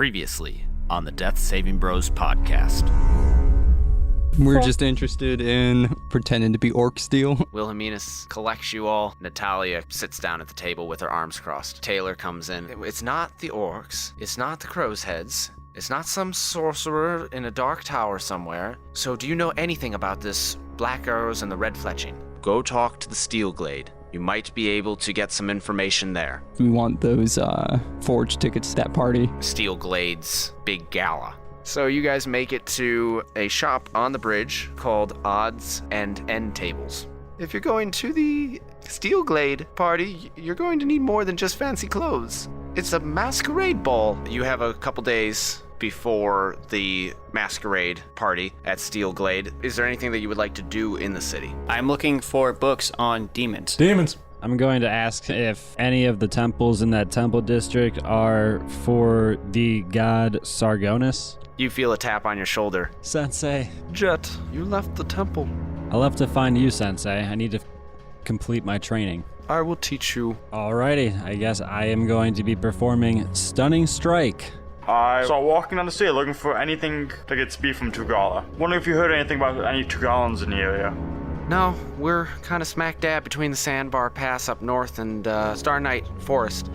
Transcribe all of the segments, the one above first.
Previously on the Death Saving Bros podcast. We're just interested in pretending to be orc steel. Wilhelminus collects you all. Natalia sits down at the table with her arms crossed. Taylor comes in. It's not the orcs. It's not the crow's heads. It's not some sorcerer in a dark tower somewhere. So do you know anything about this black arrows and the red fletching? Go talk to the Steelglade. You might be able to get some information there. We want those forged tickets to that party. Steelglade's big gala. So you guys make it to a shop on the bridge called Odds and End Tables. If you're going to the Steelglade party, you're going to need more than just fancy clothes. It's a masquerade ball. You have a couple days before the masquerade party at Steelglade. Is there anything that you would like to do in the city? I'm looking for books on demons. Demons. I'm going to ask if any of the temples in that temple district are for the god Sargonis. You feel a tap on your shoulder. Sensei. Jet, you left the temple. I left to find you, Sensei. I need to complete my training. I will teach you. Alrighty, I guess I am going to be performing Stunning Strike. I saw walking down the street looking for anything to get speed from Tugala. Wondering if you heard anything about any Tugalans in the area. No, we're kind of smack dab between the Sandbar Pass up north and Star Night Forest.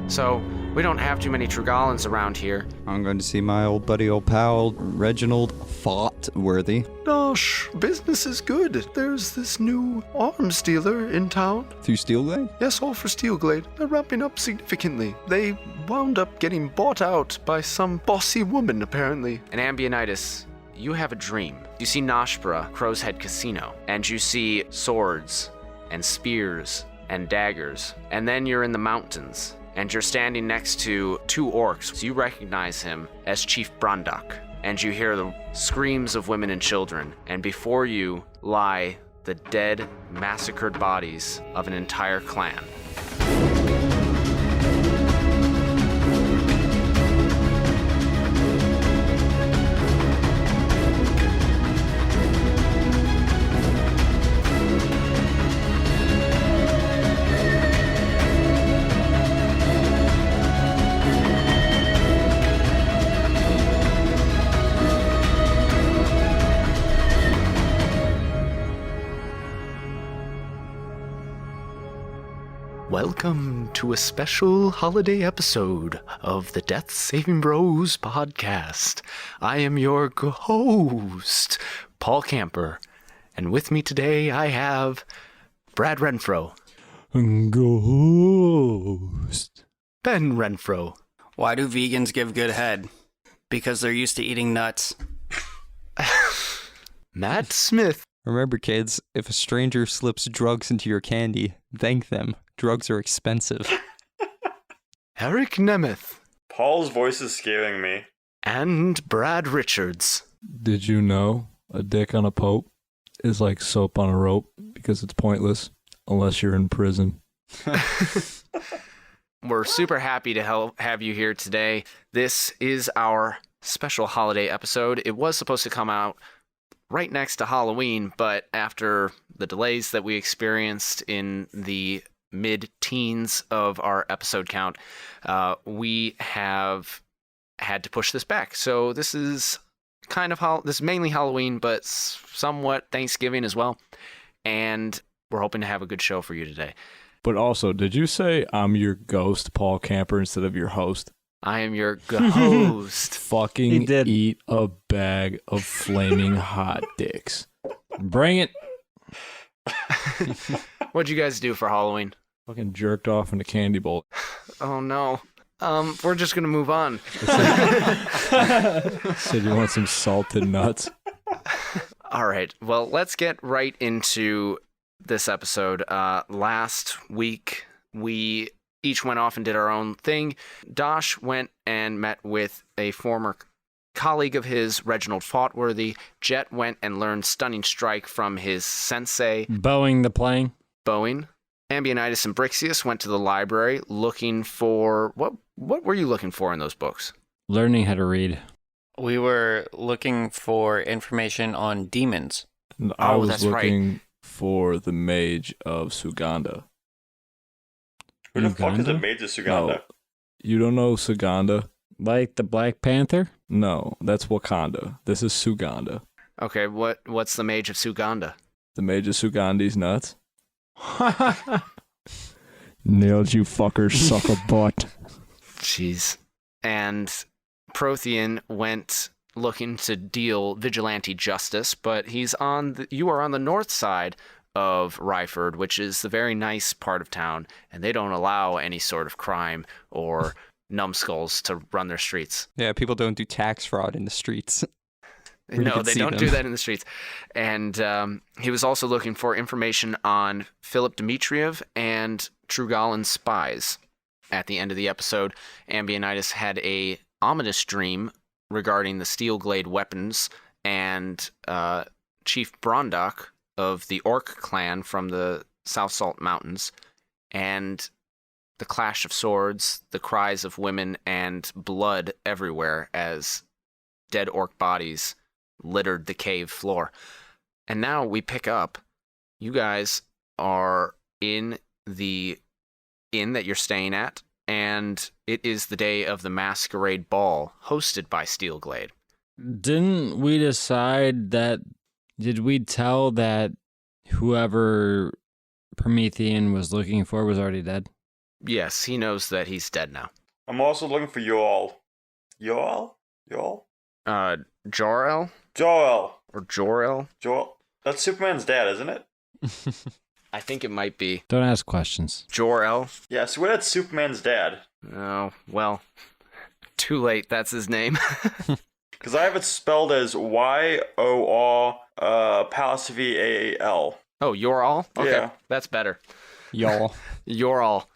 So we don't have too many Trugalans around here. I'm going to see my old buddy, old pal, Reginald Thoughtworthy. Gosh, business is good. There's this new arms dealer in town. Through Steelglade? Yes, all for Steelglade. They're ramping up significantly. They wound up getting bought out by some bossy woman, apparently. And Ambionitis, you have a dream. You see Noshpra, Crow's Head Casino, and you see swords and spears and daggers. And then you're in the mountains, and you're standing next to two orcs. So you recognize him as Chief Brondok, and you hear the screams of women and children, and before you lie the dead, massacred bodies of an entire clan. Welcome to a special holiday episode of the Death Saving Bros podcast. I am your host, Paul Camper, and with me today I have Brad Renfro, Ghost. Ben Renfro, Why do vegans give good head? Because they're used to eating nuts. Matt Smith, Remember, kids, if a stranger slips drugs into your candy, thank them. Drugs are expensive. Eric Nemeth, Paul's voice is scaring me. and Brad Richards. Did you know a dick on a pope is like soap on a rope because it's pointless unless you're in prison? We're super happy to have you here today. This is our special holiday episode. It was supposed to come out right next to Halloween, but after the delays that we experienced in the mid-teens of our episode count, we have had to push this back. So this is this is mainly Halloween, but somewhat Thanksgiving as well. And we're hoping to have a good show for you today. But also, did you say I'm your ghost, Paul Camper, instead of your host? I am your host. Fucking He did. eat a bag of flaming hot dicks. Bring it. What'd you guys do for Halloween? Fucking jerked off in a candy bowl. Oh no. We're just gonna move on. Said you want some salted nuts? All right. Well, let's get right into this episode. Last week, we each went off and did our own thing. Dosh went and met with a former colleague of his, Reginald Thoughtworthy. Jet went and learned Stunning Strike from his sensei, Bowing the plane. Boeing. Ambionitis and Brixius went to the library looking for... What were you looking for in those books? Learning how to read. We were looking for information on demons. And I Oh, was that's right. looking for the mage of Suganda. Who the fuck is Uganda? a Mage of Suganda? No, you don't know Suganda? Like the Black Panther? No, that's Wakanda. This is Suganda. Okay, what's the mage of Suganda? The mage of Sugandi's nuts. Nailed you fuckers, suck a butt. Jeez. And Prothean went looking to deal vigilante justice, but you are on the north side of Ryford, which is the very nice part of town, and they don't allow any sort of crime or numbskulls to run their streets. Yeah, people don't do tax fraud in the streets. Where you No, can they see don't them. do that in the streets. And he was also looking for information on Philip Dmitriev and Trugalin's spies. At the end of the episode, Ambionitis had a ominous dream regarding the Steelglade weapons, and Chief Brondok of the Orc clan from the South Salt Mountains, and the clash of swords, the cries of women, and blood everywhere as dead orc bodies littered the cave floor. And now we pick up. You guys are in the inn that you're staying at, and it is the day of the masquerade ball hosted by Steelglade. Didn't we decide that? Did we tell that whoever Promethean was looking for was already dead? Yes, he knows that he's dead now. I'm also looking for Yoel. Yoel? Jor-El? Joel. Or Jor-El? Joel. That's Superman's dad, isn't it? I think it might be Don't ask questions. Jor-El. Yeah, so that's Superman's dad. Oh, well, too late. That's his name. Because I have it spelled as Y-O-R apostrophe A-L. Oh, you're all? Okay, Yeah. that's better. Y'all. You're all.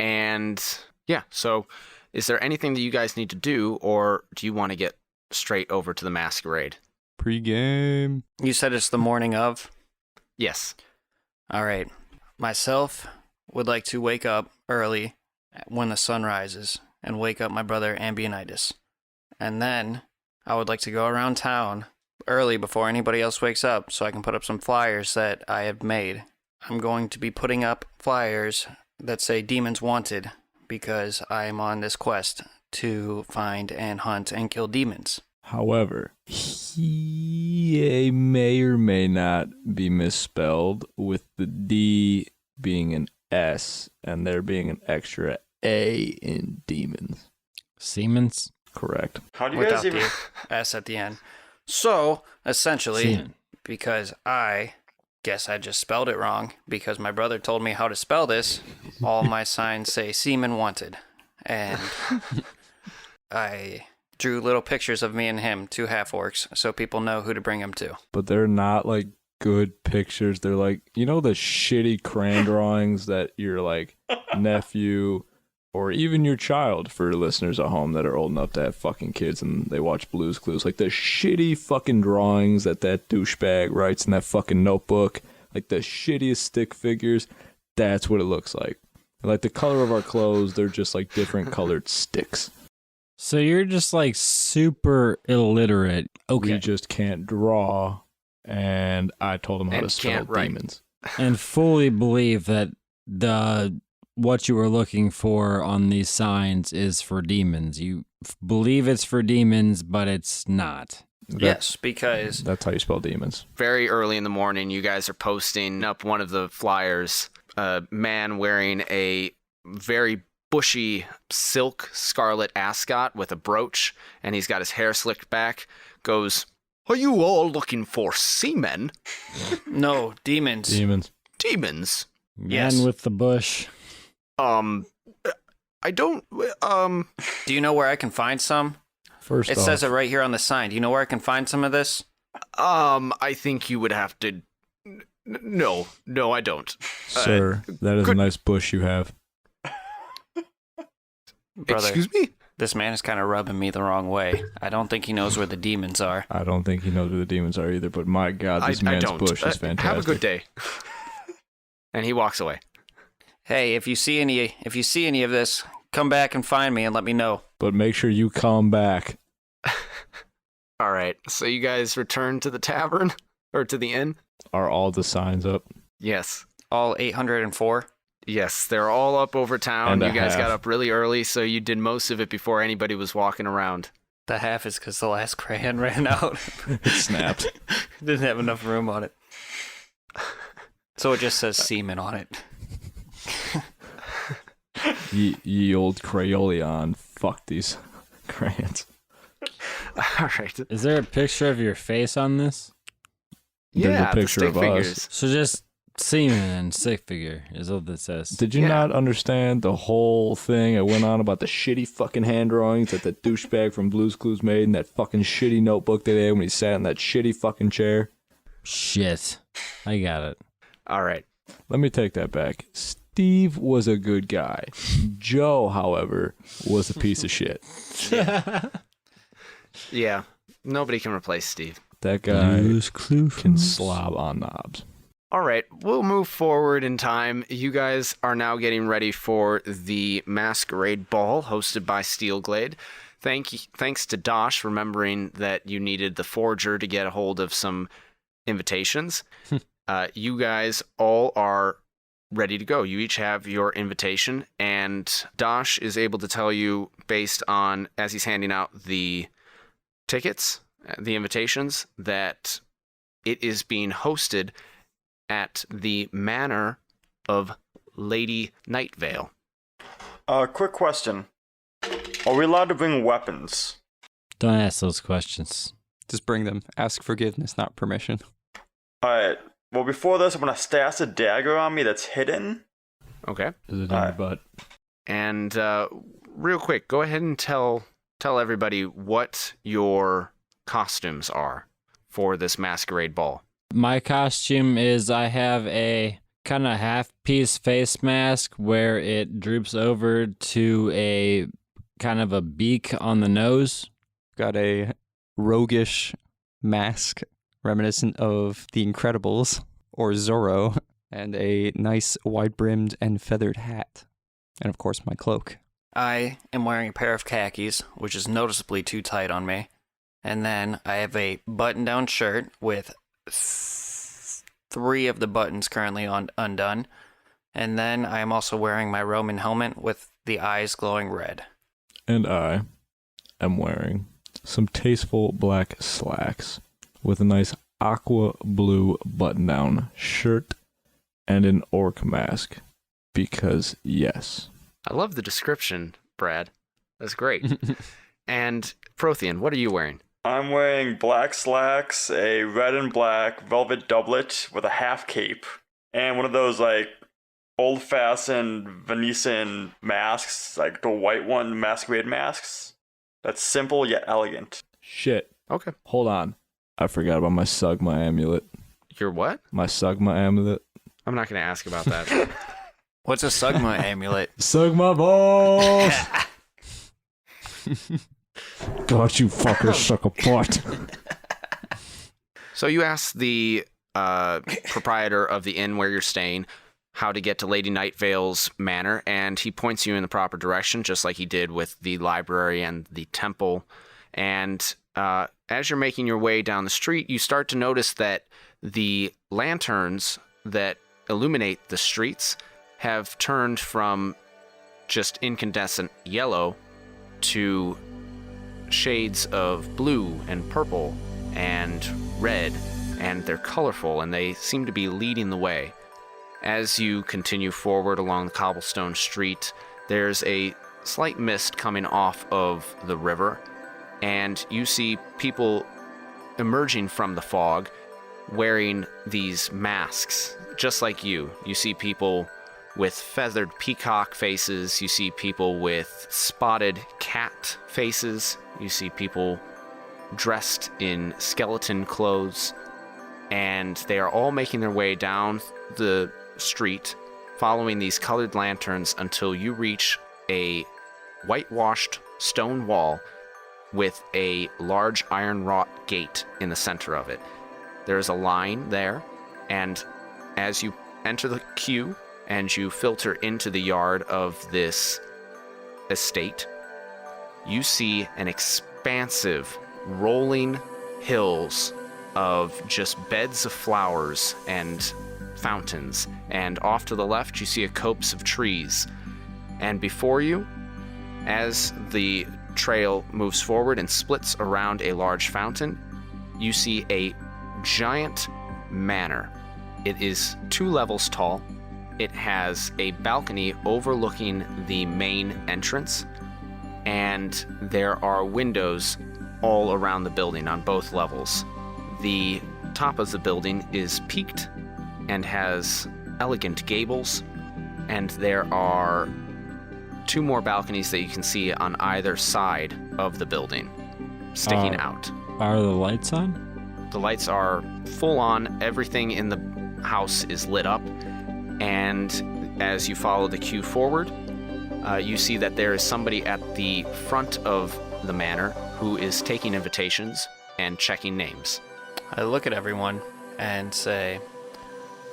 And yeah, so is there anything that you guys need to do, or do you want to get straight over to the masquerade? Pre-game. You said it's the morning of? Yes. All right. Myself would like to wake up early when the sun rises and wake up my brother Ambionitis. And then I would like to go around town early before anybody else wakes up so I can put up some flyers that I have made. I'm going to be putting up flyers that say Demons Wanted because I am on this quest to find and hunt and kill demons. However, he may or may not be misspelled, with the D being an S and there being an extra A in demons. Siemens? Correct. How do you guys Without even... the S at the end. So, essentially, Semen. because I guess I just spelled it wrong because my brother told me how to spell this, all my signs say Semen Wanted. And I drew little pictures of me and him, two half-orcs, so people know who to bring them to. But they're not like good pictures. They're like, you know, the shitty crayon drawings that your like nephew or even your child, for listeners at home that are old enough to have fucking kids and they watch Blue's Clues, like the shitty fucking drawings that douchebag writes in that fucking notebook, like the shittiest stick figures. That's what it looks like. Like the color of our clothes, they're just like different colored sticks. So you're just like super illiterate. Okay. We just can't draw, and I told him how And to spell can't write. demons. And fully believe that what you were looking for on these signs is for demons. You believe it's for demons, but it's not. Yes, because That's how you spell demons. Very early in the morning, you guys are posting up one of the flyers. A man wearing a very bushy silk scarlet ascot with a brooch, and he's got his hair slicked back, goes, "Are you all looking for seamen? no, demons. Demons. Demons? Yes. Man with the bush. I don't, Do you know where I can find some? First It off, says it right here on the sign. Do you know where I can find some of this? I think you would have to, no, I don't. sir, that is a good- nice bush you have. Brother, Excuse me? this man is kind of rubbing me the wrong way. I don't think he knows where the demons are. I don't think he knows where the demons are either, but my God, this I man's don't. bush is fantastic. Have a good day. And he walks away. Hey, if you see any of this, come back and find me and let me know. But make sure you come back. All right, so you guys return to the tavern, or to the inn? Are all the signs up? Yes. All 804? Yes, they're all up over town. And a You guys got half. up really early, so you did most of it before anybody was walking around. The half is because the last crayon ran out. It snapped. Didn't have enough room on it. So it just says semen on it. Ye old Crayoleon. Fuck these crayons. All right. Is there a picture of your face on this? There's a Yeah, the picture stick of us. figures. So just semen and stick figure is what it says. Did you Yeah. not understand the whole thing? It went on about the shitty fucking hand drawings that the douchebag from Blue's Clues made, and that fucking shitty notebook that they had when he sat in that shitty fucking chair. Shit. I got it. All right. Let me take that back. Steve was a good guy. Joe, however, was a piece of shit. Yeah. Nobody can replace Steve. That guy Clues. can slob on knobs. All right, we'll move forward in time. You guys are now getting ready for the Masquerade Ball hosted by Steelglade. Thanks to Dosh remembering that you needed the Forger to get a hold of some invitations. You guys all are ready to go. You each have your invitation, and Dosh is able to tell you based on, as he's handing out the tickets, the invitations, that it is being hosted at the manor of Lady Nightvale. Quick question. Are we allowed to bring weapons? Don't ask those questions. Just bring them. Ask forgiveness, not permission. Alright. Well, before this, I'm going to stash a dagger on me that's hidden. Okay. Is it in your butt? And real quick, go ahead and tell everybody what your costumes are for this masquerade ball. My costume is I have a kind of half-piece face mask where it droops over to a kind of a beak on the nose. Got a roguish mask reminiscent of The Incredibles or Zorro, and a nice wide-brimmed and feathered hat. And of course, my cloak. I am wearing a pair of khakis, which is noticeably too tight on me. And then I have a button-down shirt with 3 of the buttons currently undone. And then I am also wearing my Roman helmet with the eyes glowing red. And I am wearing some tasteful black slacks with a nice aqua blue button-down shirt and an orc mask. Because, yes. I love the description, Brad. That's great. And Prothean, what are you wearing? I'm wearing black slacks, a red and black velvet doublet with a half cape, and one of those, like, old-fashioned Venetian masks, like the white one, masquerade masks. That's simple yet elegant. Shit. Okay. Hold on. I forgot about my Sugma amulet. Your what? My Sugma amulet. I'm not going to ask about that. What's a Sugma amulet? Sugma balls! God, you fuckers suck a butt. So you asked the proprietor of the inn where you're staying how to get to Lady Nightvale's manor, and he points you in the proper direction, just like he did with the library and the temple. And as you're making your way down the street, you start to notice that the lanterns that illuminate the streets have turned from just incandescent yellow to shades of blue and purple and red, and they're colorful, and they seem to be leading the way. As you continue forward along the cobblestone street, there's a slight mist coming off of the river, and you see people emerging from the fog wearing these masks, just like you. You see people with feathered peacock faces. You see people with spotted cat faces. You see people dressed in skeleton clothes. And they are all making their way down the street, following these colored lanterns until you reach a whitewashed stone wall with a large iron wrought gate in the center of it. There is a line there, and as you enter the queue and you filter into the yard of this estate, you see an expansive rolling hills of just beds of flowers and fountains, and off to the left you see a copse of trees. And before you, as the trail moves forward and splits around a large fountain, you see a giant manor. It is 2 levels tall. It has a balcony overlooking the main entrance, and there are windows all around the building on both levels. The top of the building is peaked and has elegant gables, and there are 2 more balconies that you can see on either side of the building, sticking out. Are the lights on? The lights are full on. Everything in the house is lit up, and as you follow the queue forward, you see that there is somebody at the front of the manor who is taking invitations and checking names. I look at everyone and say,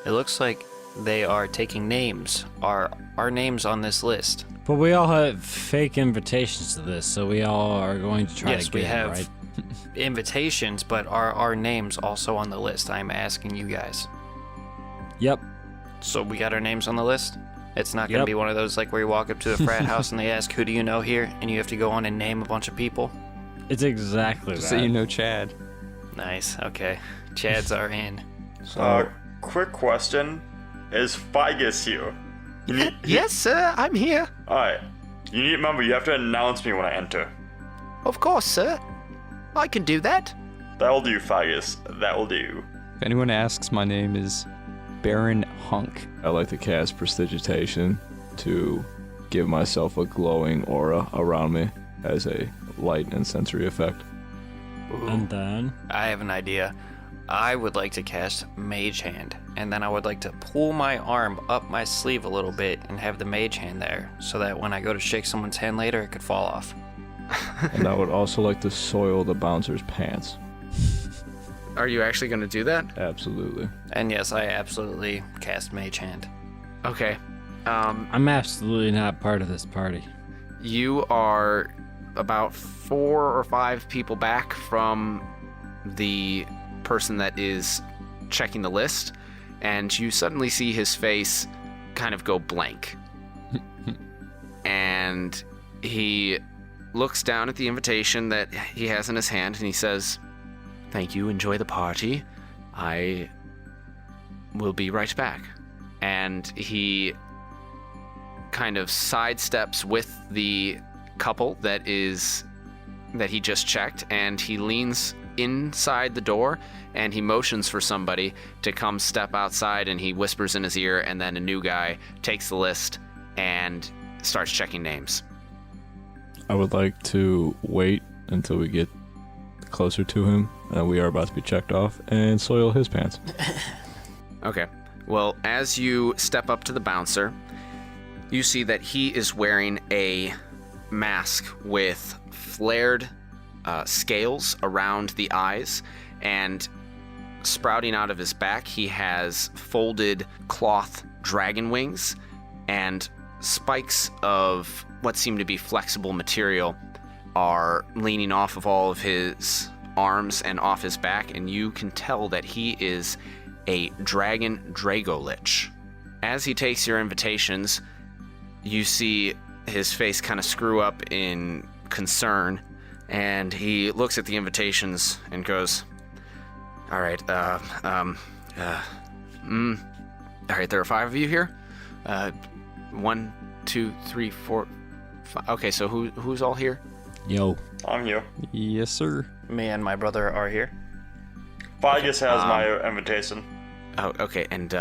it looks like they are taking names. Are our names on this list? But we all have fake invitations to this, so we all are going to try Yes, to get we it, have right? invitations, but are our names also on the list? I'm asking you guys. Yep. So we got our names on the list? It's not going to Yep. be one of those like where you walk up to a frat house and they ask, who do you know here? And you have to go on and name a bunch of people? It's exactly Just that. so you know, Chad. Nice, okay. Chads are in. Quick question. Is Figus here? You need, Yes, sir, I'm here. Alright. You need to remember, you have to announce me when I enter. Of course, sir. I can do that. That'll do, Figus. That will do. If anyone asks, my name is Baron Hunk. I like to cast Prestidigitation to give myself a glowing aura around me as a light and sensory effect. And then I have an idea. I would like to cast Mage Hand, and then I would like to pull my arm up my sleeve a little bit and have the Mage Hand there, so that when I go to shake someone's hand later, it could fall off. And I would also like to soil the bouncer's pants. Are you actually going to do that? Absolutely. And yes, I absolutely cast Mage Hand. Okay. I'm absolutely not part of this party. You are about 4 or 5 people back from the person that is checking the list, and you suddenly see his face kind of go blank. And he looks down at the invitation that he has in his hand, and he says, "Thank you, enjoy the party. I will be right back." And he kind of sidesteps with the couple that he just checked, and he leans inside the door and he motions for somebody to come step outside, and he whispers in his ear, and then a new guy takes the list and starts checking names. I would like to wait until we get closer to him, and we are about to be checked off, and soil his pants. Okay. Well, as you step up to the bouncer, you see that he is wearing a mask with flared scales around the eyes, and sprouting out of his back, he has folded cloth dragon wings and spikes of what seem to be flexible material are leaning off of all of his arms and off his back, and you can tell that he is a dragon Dragolich. As he takes your invitations, you see his face kind of screw up in concern, and he looks at the invitations and goes, all right, all right, there are 5 of you here. 1, 2, 3, 4, 5. Okay, so who's all here? Yo. I'm here. Yes, sir. Me and my brother are here. Figus has my invitation. Oh, okay, and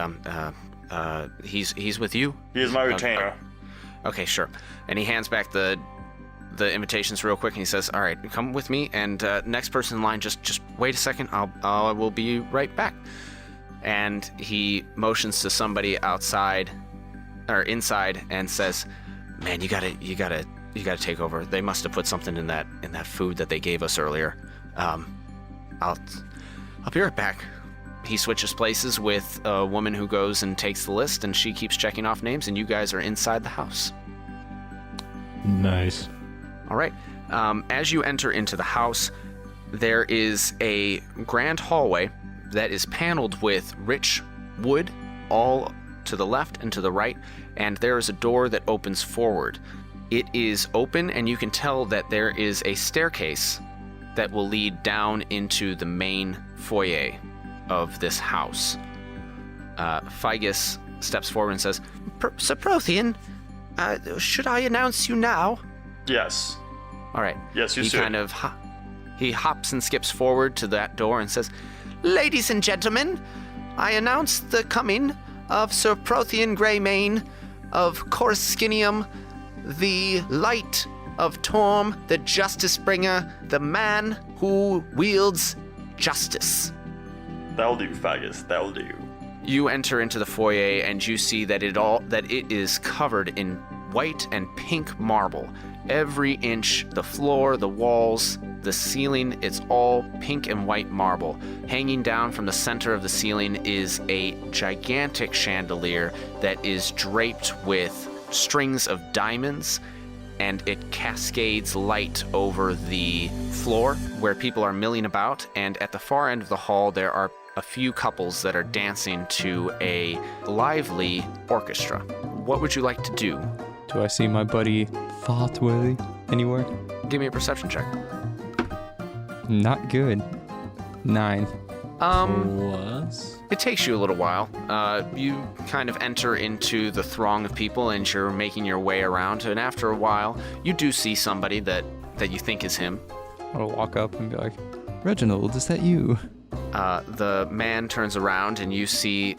he's with you? He is my retainer. Okay, sure. And he hands back the invitations real quick, and he says, "All right, come with me, and next person in line, just wait a second. I will be right back." And he motions to somebody outside or inside and says, "Man, you gotta take over. They must have put something in that food that they gave us earlier. I'll be right back." He switches places with a woman who goes and takes the list, and she keeps checking off names, and you guys are inside the house. Nice. All right. As you enter into the house, there is a grand hallway that is paneled with rich wood all to the left and to the right, and there is a door that opens forward. It is open, and you can tell that there is a staircase that will lead down into the main foyer of this house. Figus steps forward and says, Sir Prothean, should I announce you now? Yes. all right. Yes, you he should. kind of he hops and skips forward to that door and says, Ladies and gentlemen, I announce the coming of Sir Prothean Greymane of Corskinium, the light of Torm, the Justice Bringer, the man who wields justice. That'll do, Fagus. That'll do. you enter into the foyer and you see that it is covered in white and pink marble. Every inch, the floor, the walls, the ceiling, it's all pink and white marble. Hanging down from the center of the ceiling is a gigantic chandelier that is draped with strings of diamonds, and it cascades light over the floor where people are milling about. And at the far end of the hall, there are a few couples that are dancing to a lively orchestra. What would you like to do? Do I see my buddy Thoughtworthy anywhere? Give me a perception check. Not good. 9. Plus? It takes you a little while. You kind of enter into the throng of people and you're making your way around, and after a while, you do see somebody that you think is him. I'll walk up and be like, Reginald, is that you? The man turns around and you see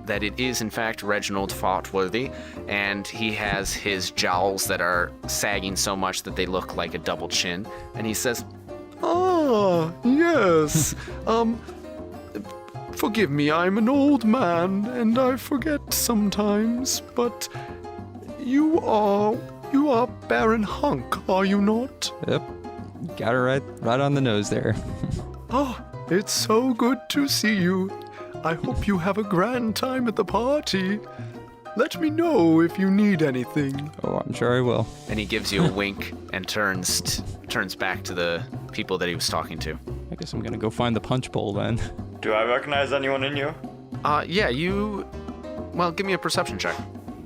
that it is in fact Reginald Thoughtworthy, and he has his jowls that are sagging so much that they look like a double chin, and he says, Ah, yes. Forgive me, I'm an old man, and I forget sometimes, but you are Baron Hunk, are you not? Yep. Got it right on the nose there. Oh, it's so good to see you. I hope you have a grand time at the party. Let me know if you need anything. Oh, I'm sure I will. and he gives you a wink and turns back to the people that he was talking to. I guess I'm gonna go find the punch bowl then. Do I recognize anyone in you? Yeah, well, give me a perception check.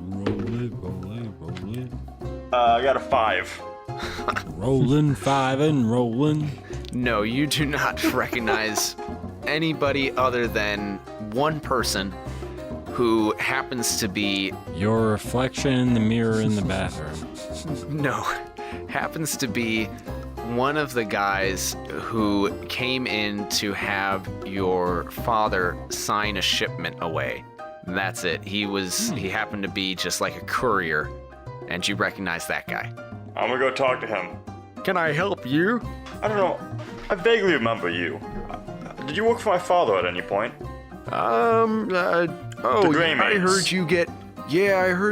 Rolling. I got a 5. Rolling 5 and rolling. No, you do not recognize anybody other than one person who happens to be, Your reflection in the mirror in the bathroom. happens to be one of the guys who came in to have your father sign a shipment away. That's it. He happened to be just like a courier, and you recognize that guy. I'm gonna go talk to him. Can I help you? I don't know. I vaguely remember you. Did you work for my father at any point? I heard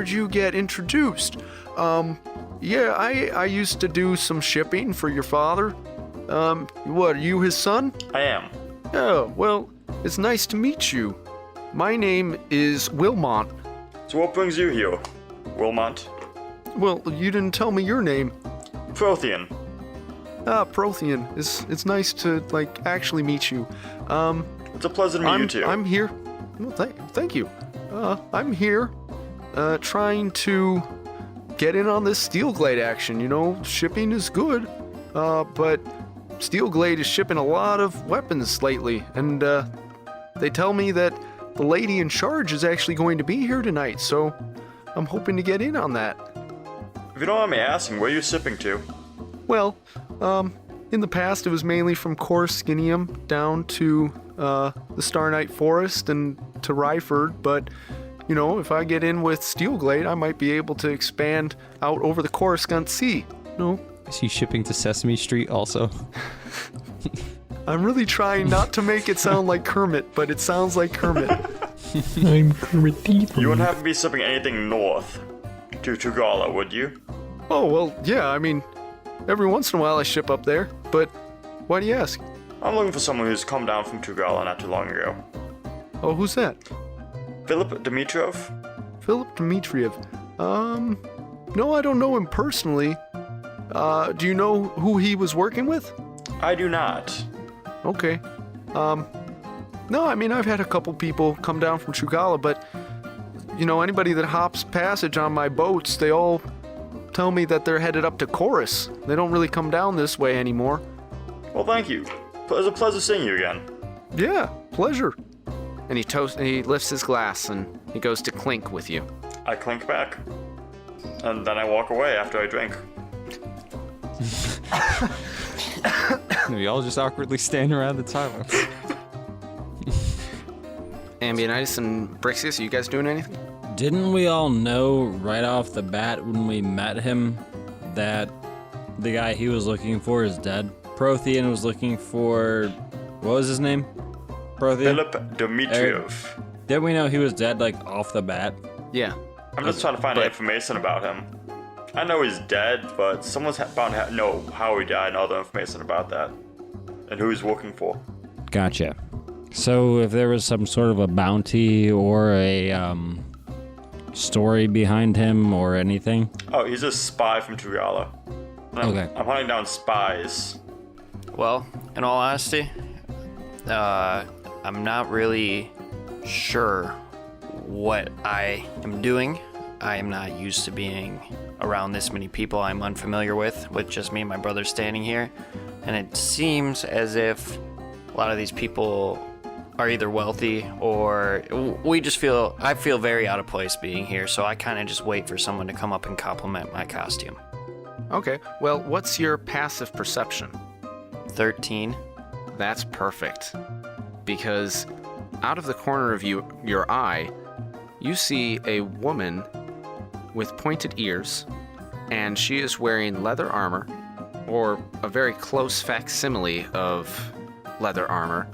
you get introduced. I used to do some shipping for your father. What, are you his son? I am. Oh, well, it's nice to meet you. My name is Wilmont. So what brings you here, Wilmont? Well, you didn't tell me your name. Prothean. Prothean. It's nice to, actually meet you. It's a pleasure to meet you too. I'm here. Well, thank you. I'm here, trying to get in on this Steelglade action. You know, shipping is good, but Steelglade is shipping a lot of weapons lately, and they tell me that the lady in charge is actually going to be here tonight, so I'm hoping to get in on that. If you don't mind me asking, where are you shipping to? Well, in the past it was mainly from Corskinium down to the Star Knight Forest and to Ryford, but you know, if I get in with Steelglade, I might be able to expand out over the Coruscant Sea. No, Is he shipping to Sesame Street also? I'm really trying not to make it sound like Kermit, but it sounds like Kermit. I'm Kermit the You Frog. wouldn't have to be shipping anything north to Gala, would you? Oh, well, yeah, I mean, every once in a while I ship up there, but why do you ask? I'm looking for someone who's come down from Tugala not too long ago. Oh, who's that? Philip Dimitrov? Philip Dmitriev. No, I don't know him personally. Do you know who he was working with? I do not. Okay. No, I mean, I've had a couple people come down from Trugala, but anybody that hops passage on my boats, they all tell me that they're headed up to Chorus. They don't really come down this way anymore. Well, thank you. It was a pleasure seeing you again. Yeah, pleasure. And he lifts his glass and he goes to clink with you. I clink back. And then I walk away after I drink. We all just awkwardly stand around in silence. Ambionitis and Brixius, are you guys doing anything? Didn't we all know right off the bat when we met him that the guy he was looking for is dead? Prothean was looking for... What was his name? Prothean? Philip Dmitriev. Didn't we know he was dead, like, off the bat? Yeah. I'm just trying to find information about him. I know he's dead, but someone's bound to know how he died and all the information about that. And who he's working for. Gotcha. So if there was some sort of a bounty or a story behind him or anything? Oh, he's a spy from Tugala. Okay. I'm hunting down spies. Well, in all honesty, I'm not really sure what I am doing. I am not used to being around this many people I'm unfamiliar with just me and my brother standing here. And it seems as if a lot of these people are either wealthy or I feel very out of place being here, so I kind of just wait for someone to come up and compliment my costume. Okay, well, what's your passive perception? 13. That's perfect. Because out of the corner of your eye, you see a woman with pointed ears, and she is wearing leather armor, or a very close facsimile of leather armor.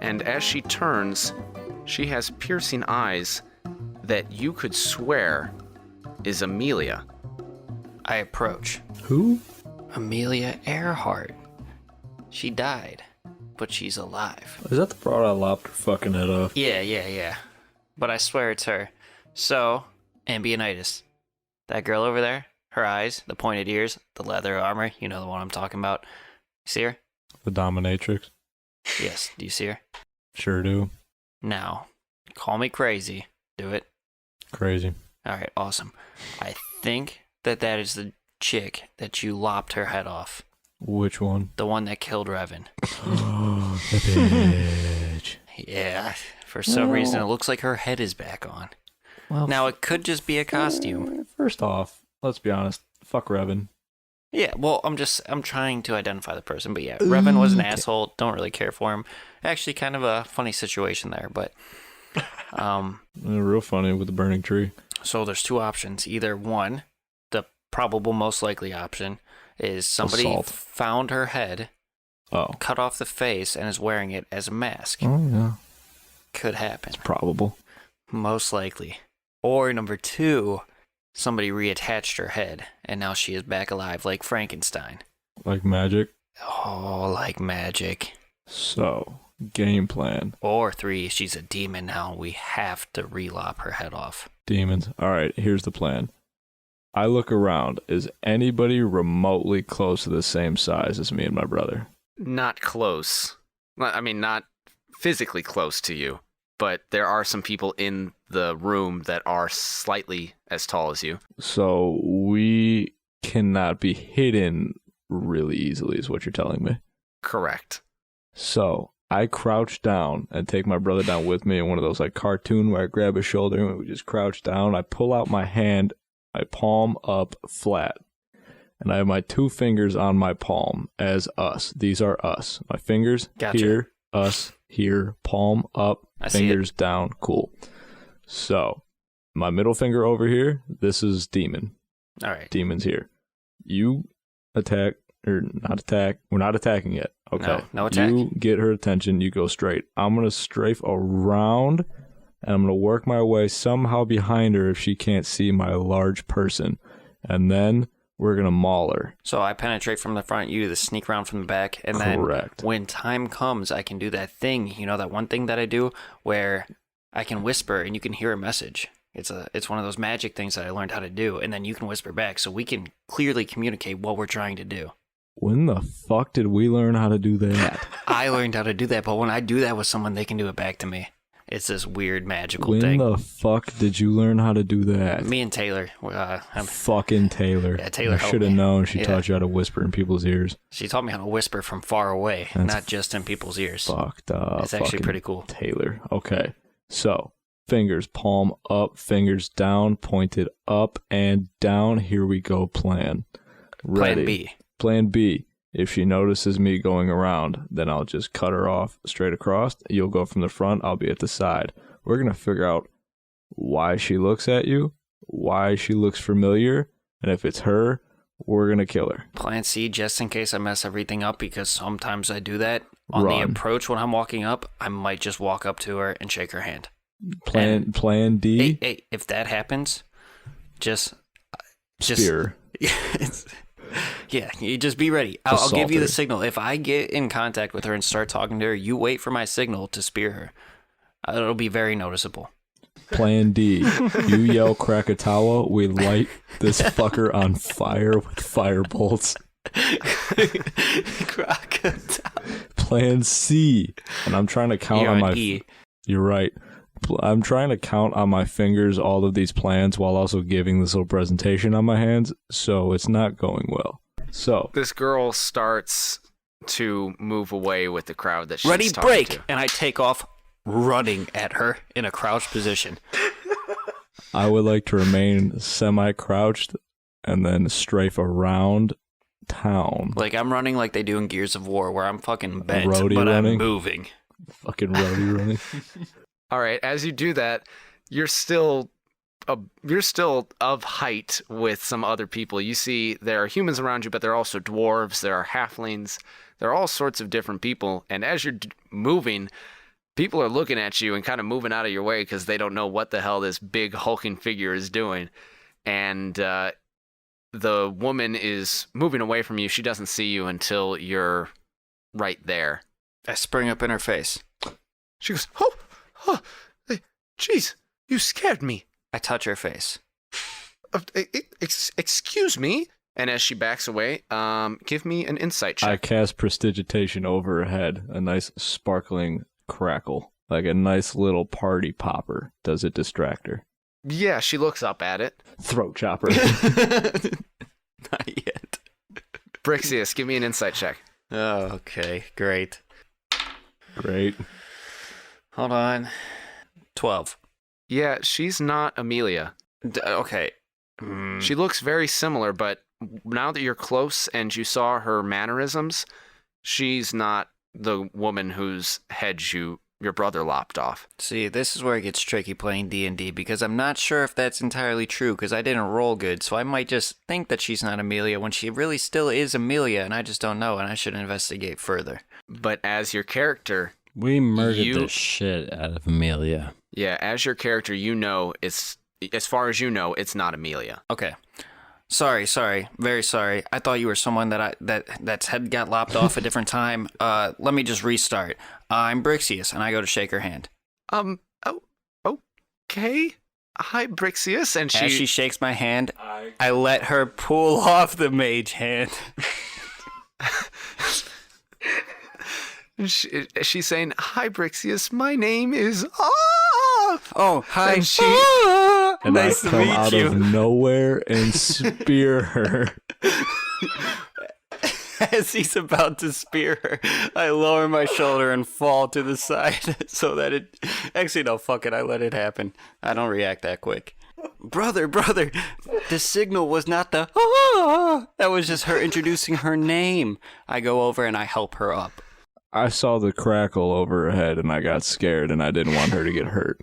And as she turns, she has piercing eyes that you could swear is Amelia. I approach. Who? Amelia Earhart. She died, but she's alive. Is that the broad I lopped her fucking head off? Yeah. But I swear it's her. So, Ambionitis. That girl over there, her eyes, the pointed ears, the leather armor, you know the one I'm talking about. You see her? The dominatrix? Yes, do you see her? Sure do. Now, call me crazy. Do it. Crazy. Alright, awesome. I think that is the chick that you lopped her head off. Which one? The one that killed Revan. Oh, the bitch. Yeah, for some reason it looks like her head is back on. Well, Now, it could just be a costume. First off, let's be honest. Fuck Revan. Yeah, well, I'm trying to identify the person, but yeah, Revan was an asshole. Don't really care for him. Actually, kind of a funny situation there, but Real funny with the burning tree. so there's two options. Either one, the probable most likely option is somebody Assault. found her head, Oh. cut off the face, and is wearing it as a mask. Oh, yeah. Could happen. It's probable. Most likely. Or number two, somebody reattached her head, and now she is back alive like Frankenstein. Like magic. Oh, like magic. So, game plan. Or three, she's a demon now. We have to relop her head off. Demons. All right, here's the plan. I look around. Is anybody remotely close to the same size as me and my brother? Not close. I mean, not physically close to you, but there are some people in the room that are slightly as tall as you. So we cannot be hidden really easily, is what you're telling me. Correct. So I crouch down and take my brother down with me in one of those like cartoon where I grab his shoulder and we just crouch down. I pull out my hand, I palm up flat, and I have my two fingers on my palm as us. These are us. My fingers Gotcha. here, us here, palm up, I see fingers down. Cool. So my middle finger over here, this is demon. All right. Demon's here. You attack, or not attack. We're not attacking yet. Okay. No attack. You get her attention. You go straight. I'm going to strafe around, and I'm going to work my way somehow behind her if she can't see my large person. And then we're going to maul her. So I penetrate from the front, you do the sneak around from the back, and Correct. then when time comes, I can do that thing, you know, that one thing that I do where I can whisper and you can hear a message. It's one of those magic things that I learned how to do, and then you can whisper back so we can clearly communicate what we're trying to do. When the fuck did we learn how to do that? I learned how to do that, but when I do that with someone, they can do it back to me. It's this weird magical When thing. the fuck did you learn how to do that? Me and Taylor. Fucking Taylor. Yeah, Taylor I helped should have me. known. She Yeah. taught you how to whisper in people's ears. She taught me how to whisper from far away, That's not just in people's ears. Fucked up. It's actually fucking pretty cool. Taylor. Okay. So, fingers palm up, fingers down, pointed up and down. Here we go. Plan. Ready. Plan B. Plan B. If she notices me going around, then I'll just cut her off straight across. You'll go from the front. I'll be at the side. We're going to figure out why she looks at you, why she looks familiar, and if it's her, we're going to kill her. Plan C, just in case I mess everything up, because sometimes I do that. On the Run. approach when I'm walking up, I might just walk up to her and shake her hand. Plan D, Hey, if that happens, just spear. Yeah, you just be ready. I'll Assault give you her. the signal. If I get in contact with her and start talking to her, you wait for my signal to spear her. It'll be very noticeable. Plan D, you yell Krakatawa, we light this fucker on fire with fire bolts. Crocodile. Plan C, and I'm trying to count You're on on my... E. You're right. I'm trying to count on my fingers all of these plans while also giving this little presentation on my hands, so it's not going well. So, This girl starts to move away with the crowd that she's Ready, talking break! to. And I take off running at her in a crouched position. I would like to remain semi-crouched and then strafe around town. Like I'm running like they do in Gears of War, where I'm fucking bent, roadie but running? I'm moving. Fucking roadie running. All right, as you do that, you're still of height with some other people. You see there are humans around you, but there are also dwarves, there are halflings, there are all sorts of different people. And as you're moving, people are looking at you and kind of moving out of your way because they don't know what the hell this big hulking figure is doing. And the woman is moving away from you. She doesn't see you until you're right there. I spring up in her face. She goes, oh, jeez, you scared me. I touch her face. Excuse me. And as she backs away, give me an insight I check. cast prestidigitation over her head, a nice sparkling crackle, like a nice little party popper. Does it distract her? Yeah, she looks up at it. Throat chopper. Not yet. Brixius, give me an insight check. Oh, okay, great. Great. Hold on. 12. Yeah, she's not Amelia. Okay. She looks very similar, but now that you're close and you saw her mannerisms, she's not the woman whose head your brother lopped off. See, this is where it gets tricky playing D&D, because I'm not sure if that's entirely true, because I didn't roll good, so I might just think that she's not Amelia when she really still is Amelia, and I just don't know, and I should investigate further. But as your character, We murdered You- the shit out of Amelia. yeah, as your character, you know it's, as far as you know, it's not Amelia. Okay. Sorry, very sorry. I thought you were someone that's head got lopped off a different time. Let me just restart. I'm Brixius, and I go to shake her hand. Oh, okay. Hi, Brixius. And As she shakes my hand, I let her pull off the mage hand. she's saying, "Hi, Brixius. My name is Oh, hi. And she- And Nice I to come meet out you. of nowhere and spear her. As he's about to spear her, I lower my shoulder and fall to the side so that it... Actually, no, fuck it. I let it happen. I don't react that quick. Brother, the signal was not the... That was just her introducing her name. I go over and I help her up. I saw the crackle over her head and I got scared and I didn't want her to get hurt.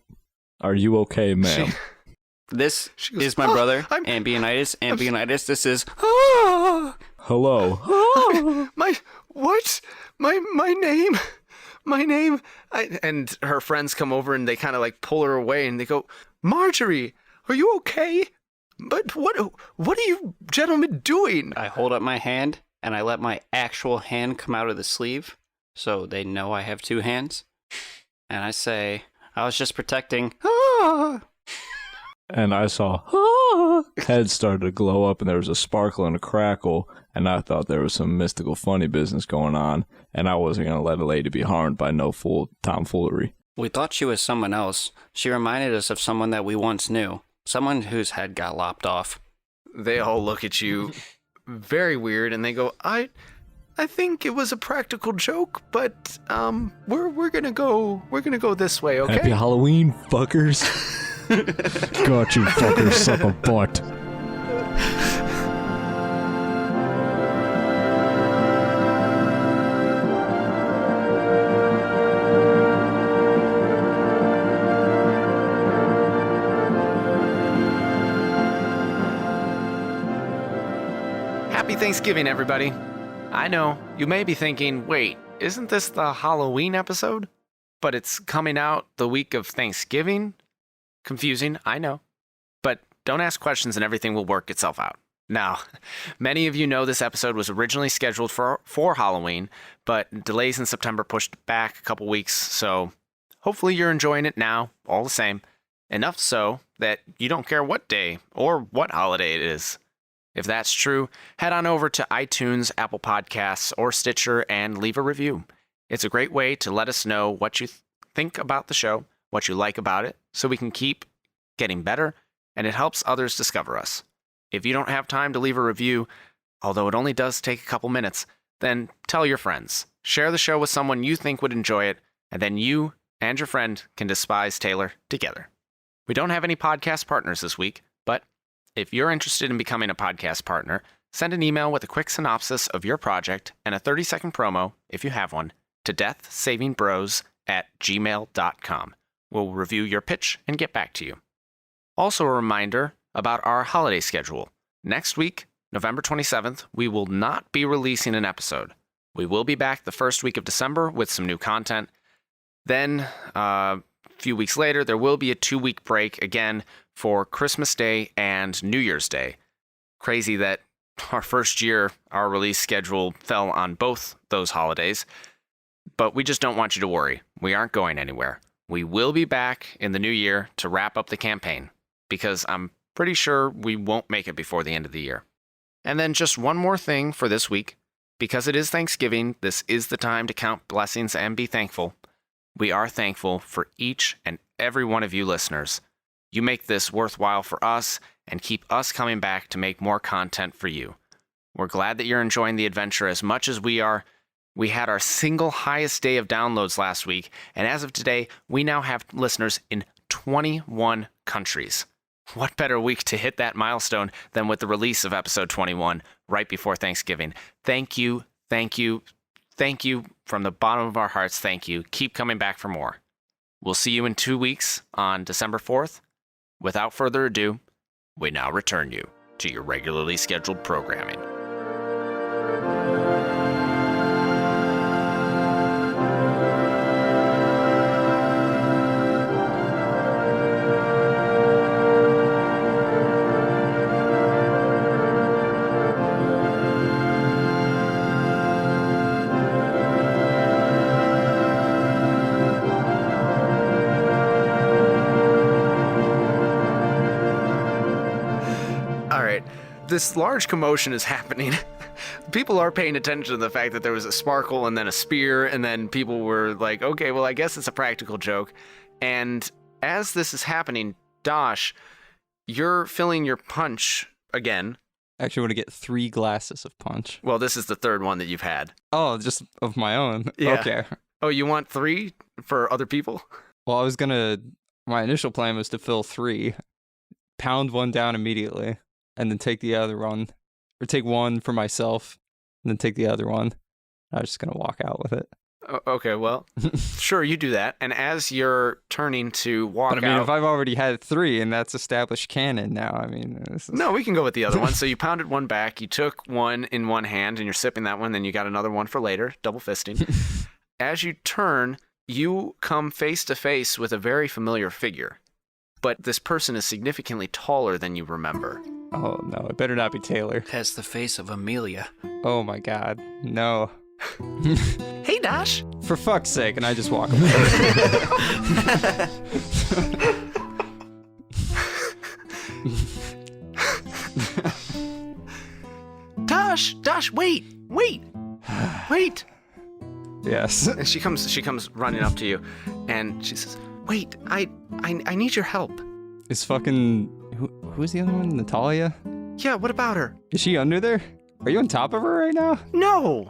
Are you okay, ma'am? This She goes, is my "Oh, brother, I'm- Ambionitis. Ambionitis, this is... Hello. my name. And her friends come over and they kind of like pull her away and they go, Marjorie, are you okay? But what are you gentlemen doing? I hold up my hand and I let my actual hand come out of the sleeve so they know I have two hands. And I say, I was just protecting. And I saw head started to glow up and there was a sparkle and a crackle and I thought there was some mystical funny business going on and I wasn't going to let a lady be harmed by no fool tomfoolery. We thought she was someone else. She reminded us of someone that we once knew. Someone whose head got lopped off. They all look at you very weird and they go, I think it was a practical joke, but we're gonna go this way, okay? Happy Halloween, fuckers. Got you, fuckers, suck a butt. Happy Thanksgiving, everybody. I know, you may be thinking, wait, isn't this the Halloween episode? But it's coming out the week of Thanksgiving? Confusing, I know. But don't ask questions and everything will work itself out. Now, many of you know this episode was originally scheduled for Halloween, but delays in September pushed it back a couple weeks, so hopefully you're enjoying it now, all the same. Enough so that you don't care what day or what holiday it is. If that's true, head on over to iTunes, Apple Podcasts, or Stitcher and leave a review. It's a great way to let us know what you think about the show, what you like about it, so we can keep getting better, and it helps others discover us. If you don't have time to leave a review, although it only does take a couple minutes, then tell your friends. Share the show with someone you think would enjoy it, and then you and your friend can despise Taylor together. We don't have any podcast partners this week, but if you're interested in becoming a podcast partner, send an email with a quick synopsis of your project and a 30-second promo, if you have one, to deathsavingbros@gmail.com. We'll review your pitch and get back to you. Also a reminder about our holiday schedule. Next week, November 27th, we will not be releasing an episode. We will be back the first week of December with some new content. Then, a few weeks later, there will be a 2-week break again for Christmas Day and New Year's Day. Crazy that our first year, our release schedule fell on both those holidays, but we just don't want you to worry. We aren't going anywhere. We will be back in the new year to wrap up the campaign, because I'm pretty sure we won't make it before the end of the year. And then just one more thing for this week. Because it is Thanksgiving, this is the time to count blessings and be thankful. We are thankful for each and every one of you listeners. You make this worthwhile for us and keep us coming back to make more content for you. We're glad that you're enjoying the adventure as much as we are. We had our single highest day of downloads last week, and as of today, we now have listeners in 21 countries. What better week to hit that milestone than with the release of episode 21 right before Thanksgiving? Thank you, thank you, thank you from the bottom of our hearts. Thank you. Keep coming back for more. We'll see you in 2 weeks on December 4th. Without further ado, we now return you to your regularly scheduled programming. This large commotion is happening. People are paying attention to the fact that there was a sparkle and then a spear, and then people were like, okay, well, I guess it's a practical joke. And as this is happening, Dosh, you're filling your punch again. Actually, I want to get 3 glasses of punch. Well, this is the third one that you've had. Oh, just of my own? Yeah. Okay. Oh, you want 3 for other people? Well, my initial plan was to fill 3, pound one down immediately, and then take the other one, or take one for myself, and then take the other one. I was just going to walk out with it. Okay, well, sure, you do that. And as you're turning to walk out... But I mean, if I've already had 3, and that's established canon now, I mean... No, we can go with the other one. So you pounded one back, you took one in one hand, and you're sipping that one, then you got another one for later, double fisting. As you turn, you come face to face with a very familiar figure. But this person is significantly taller than you remember. Oh, no, it better not be Taylor. Has the face of Amelia. Oh, my God. No. Hey, Dash. For fuck's sake, and I just walk away. Dash, wait. Yes. And she comes running up to you, and she says, "Wait, I need your help." Is fucking who's the other one? Natalia? Yeah, what about her? Is she under there? Are you on top of her right now? No.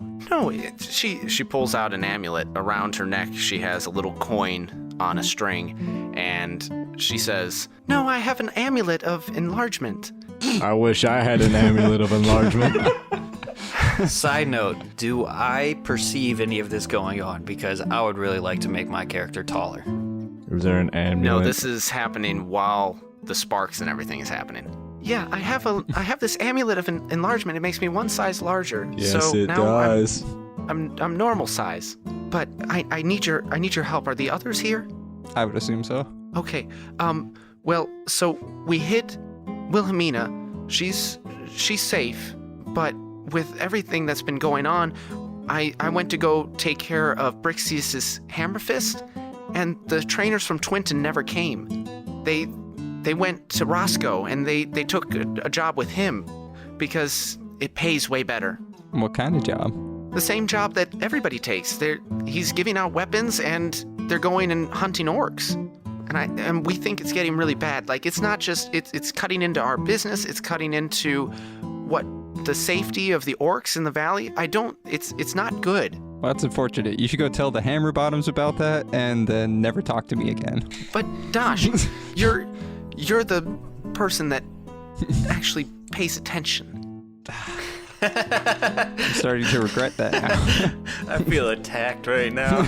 She pulls out an amulet around her neck. She has a little coin on a string, and she says, "No, I have an amulet of enlargement." I wish I had an amulet of enlargement. Side note, do I perceive any of this going on? Because I would really like to make my character taller. Is there an amulet? No, this is happening while the sparks and everything is happening. Yeah, I have this amulet of enlargement. It makes me one size larger. Yes, so it now does. I'm normal size. But I need your help. Are the others here? I would assume so. Okay. Well, so we hit Wilhelmina. She's safe, but with everything that's been going on, I went to go take care of Brixius's hammer fist, and the trainers from Twinton never came. They went to Roscoe, and they took a job with him because it pays way better. What kind of job? The same job that everybody takes. He's giving out weapons, and they're going and hunting orcs. And we think it's getting really bad. Like, it's not just it's cutting into our business. It's cutting into what the safety of the orcs in the valley. It's not good. Well, that's unfortunate. You should go tell the Hammer Bottoms about that, and then never talk to me again. But Dash, you're the person that actually pays attention. I'm starting to regret that now. I feel attacked right now.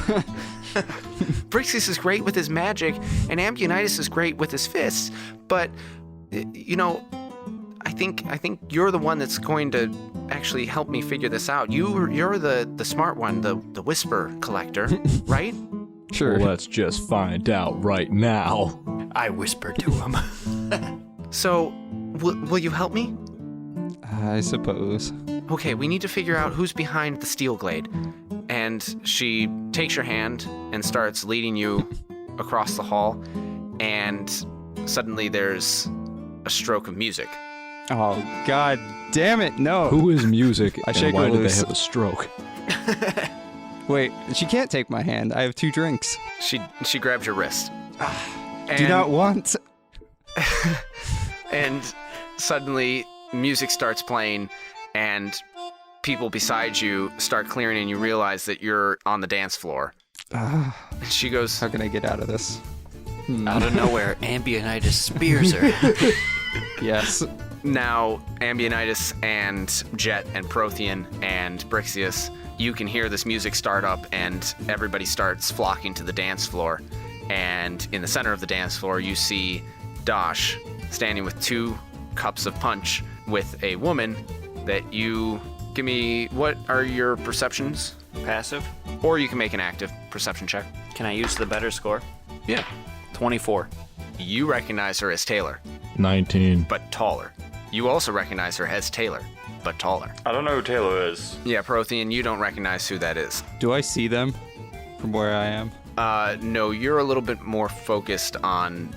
Brixius is great with his magic, and Ambionitis is great with his fists. But I think you're the one that's going to actually help me figure this out. You're the smart one, the whisper collector, right? Sure. Let's just find out right now. I whispered to him. So, will you help me? I suppose. Okay, we need to figure out who's behind the Steelglade. And she takes your hand and starts leading you across the hall. And suddenly there's a stroke of music. Oh, God damn it, no. Who is music I and shake why her did they loose. have a stroke? Wait, she can't take my hand. I have 2 drinks. She grabs your wrist. Do not want. And suddenly music starts playing, and people beside you start clearing, and you realize that you're on the dance floor. And she goes, How can I get out of this? Out of nowhere, Ambionitis spears her. Yes. now Ambionitis and Jet and Prothean and Brixius, you can hear this music start up, and everybody starts flocking to the dance floor. And in the center of the dance floor, you see Dosh standing with 2 cups of punch with a woman that you... Give me... What are your perceptions? Passive? Or you can make an active perception check. Can I use the better score? Yeah. 24. You recognize her as Taylor, 19. but taller. You also recognize her as Taylor, but taller. I don't know who Taylor is. Yeah, Prothean, you don't recognize who that is. Do I see them from where I am? No, you're a little bit more focused on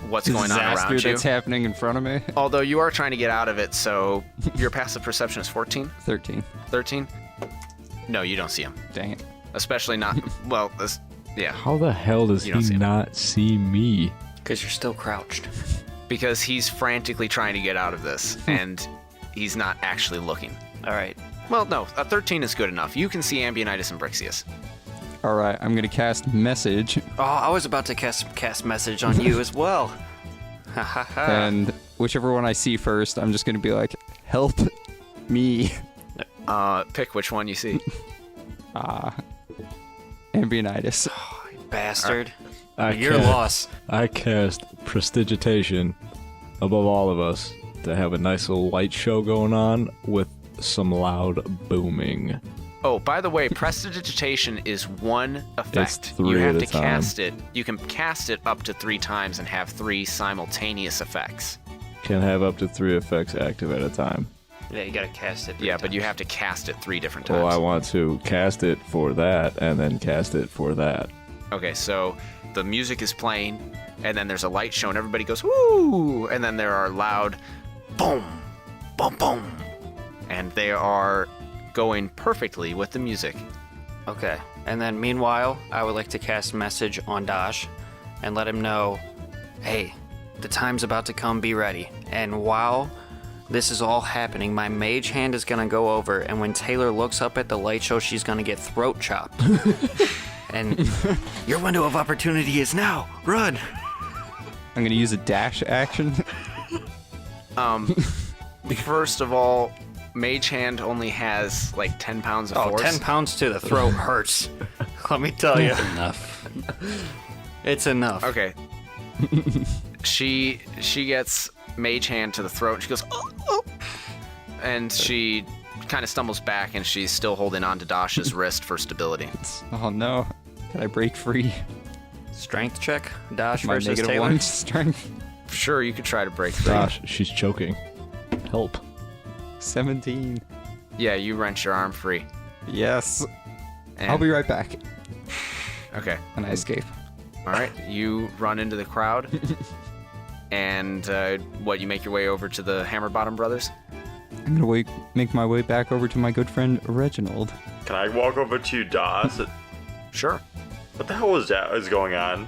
what's going on Disaster around you. that's happening in front of me. Although you are trying to get out of it, so your passive perception is 14? 13. 13? No, you don't see him. Dang it. Especially not... Well, yeah. How the hell does You don't see he him. not see me? Because you're still crouched. Because he's frantically trying to get out of this, and he's not actually looking. All right. Well, no, a 13 is good enough. You can see Ambionitis and Brixius. All right, I'm going to cast Message, Oh, I was about to cast message on you as well. Ha ha ha. and whichever one I see first, I'm just going to be like, help me. Pick which one you see. Ambionitis. Bastard. I Your cast- loss. I cast Prestidigitation above all of us to have a nice little light show going on with some loud booming. Oh, by the way, Prestidigitation is one effect. three you have at a to time. cast it. You can cast it up to 3 times and have 3 simultaneous effects. Can have up to 3 effects active at a time. Yeah, you gotta cast it. Yeah, but you have to cast it 3 different times. Well, I want to cast it for that and then cast it for that. Okay, so the music is playing, and then there's a light show, and everybody goes, woo! And then there are loud boom, boom, boom. And they are going perfectly with the music. Okay. And then meanwhile, I would like to cast message on Dash and let him know, hey, the time's about to come, be ready. And while this is all happening, my mage hand is going to go over, and when Taylor looks up at the light show, she's going to get throat chopped. And your window of opportunity is now. Run! I'm going to use a dash action. First of all, Mage Hand only has like 10 pounds of force. 10 pounds to the throat hurts. Let me tell you. Enough. It's enough. Okay. She gets Mage Hand to the throat, and she goes, oh. And she kind of stumbles back, and she's still holding on to Dash's wrist for stability. Oh no. Can I break free? Strength check, Dash My versus negative Taylor. 1 strength. Sure, you could try to break free. Gosh, she's choking. Help. 17. Yeah, you wrench your arm free. Yes. And, I'll be right back. Okay. And I escape. All right. You run into the crowd. And you make your way over to the Hammerbottom brothers? I'm going to make my way back over to my good friend Reginald. Can I walk over to Das? Sure. What the hell is going on?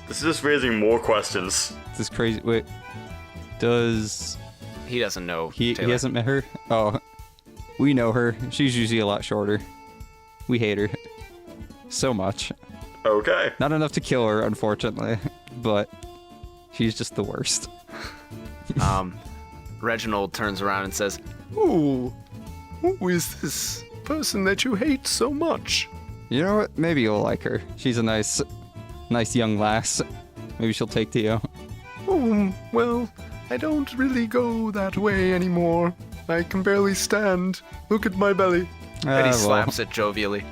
This is just raising more questions. This is crazy. Wait. Does... He doesn't know He Taylor. hasn't met her? Oh. We know her. She's usually a lot shorter. We hate her. So much. Okay. Not enough to kill her, unfortunately. But she's just the worst. Reginald turns around and says, Ooh, who is this person that you hate so much? You know what? Maybe you'll like her. She's a nice young lass. Maybe she'll take to you. Oh, well, I don't really go that way anymore. I can barely stand. Look at my belly. and he slaps it jovially.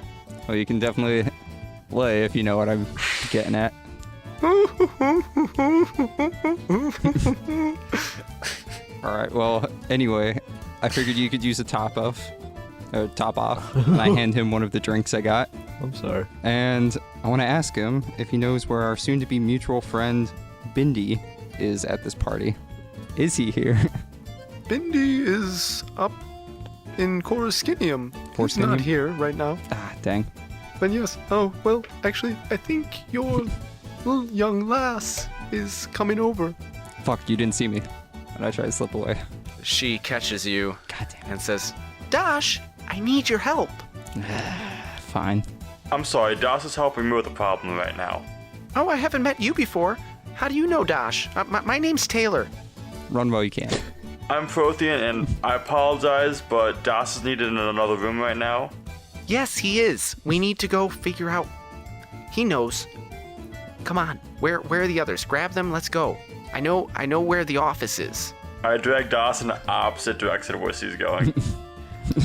Well, you can definitely lay if you know what I'm getting at. Alright, well, anyway, I figured you could use a top off. And I hand him one of the drinks I got. I'm sorry. And I want to ask him if he knows where our soon-to-be mutual friend, Bindi, is at this party. Is he here? Bindi is up in Coruscinium. He's not Coruscinium? here right now. Ah, dang. But yes, oh, well, actually, I think your little young lass is coming over. Fuck, you didn't see me. And I try to slip away. She catches you God damn and says, Dash, I need your help. it. Fine. I'm sorry, Das is helping me with a problem right now. Oh, I haven't met you before. How do you know Dash? My name's Taylor. Run while you can. I'm Prothean, and I apologize, but Das is needed in another room right now. Yes, he is. We need to go figure out. He knows. Come on. Where are the others? Grab them. Let's go. I know where the office is. I drag Das in the opposite direction of where she's going.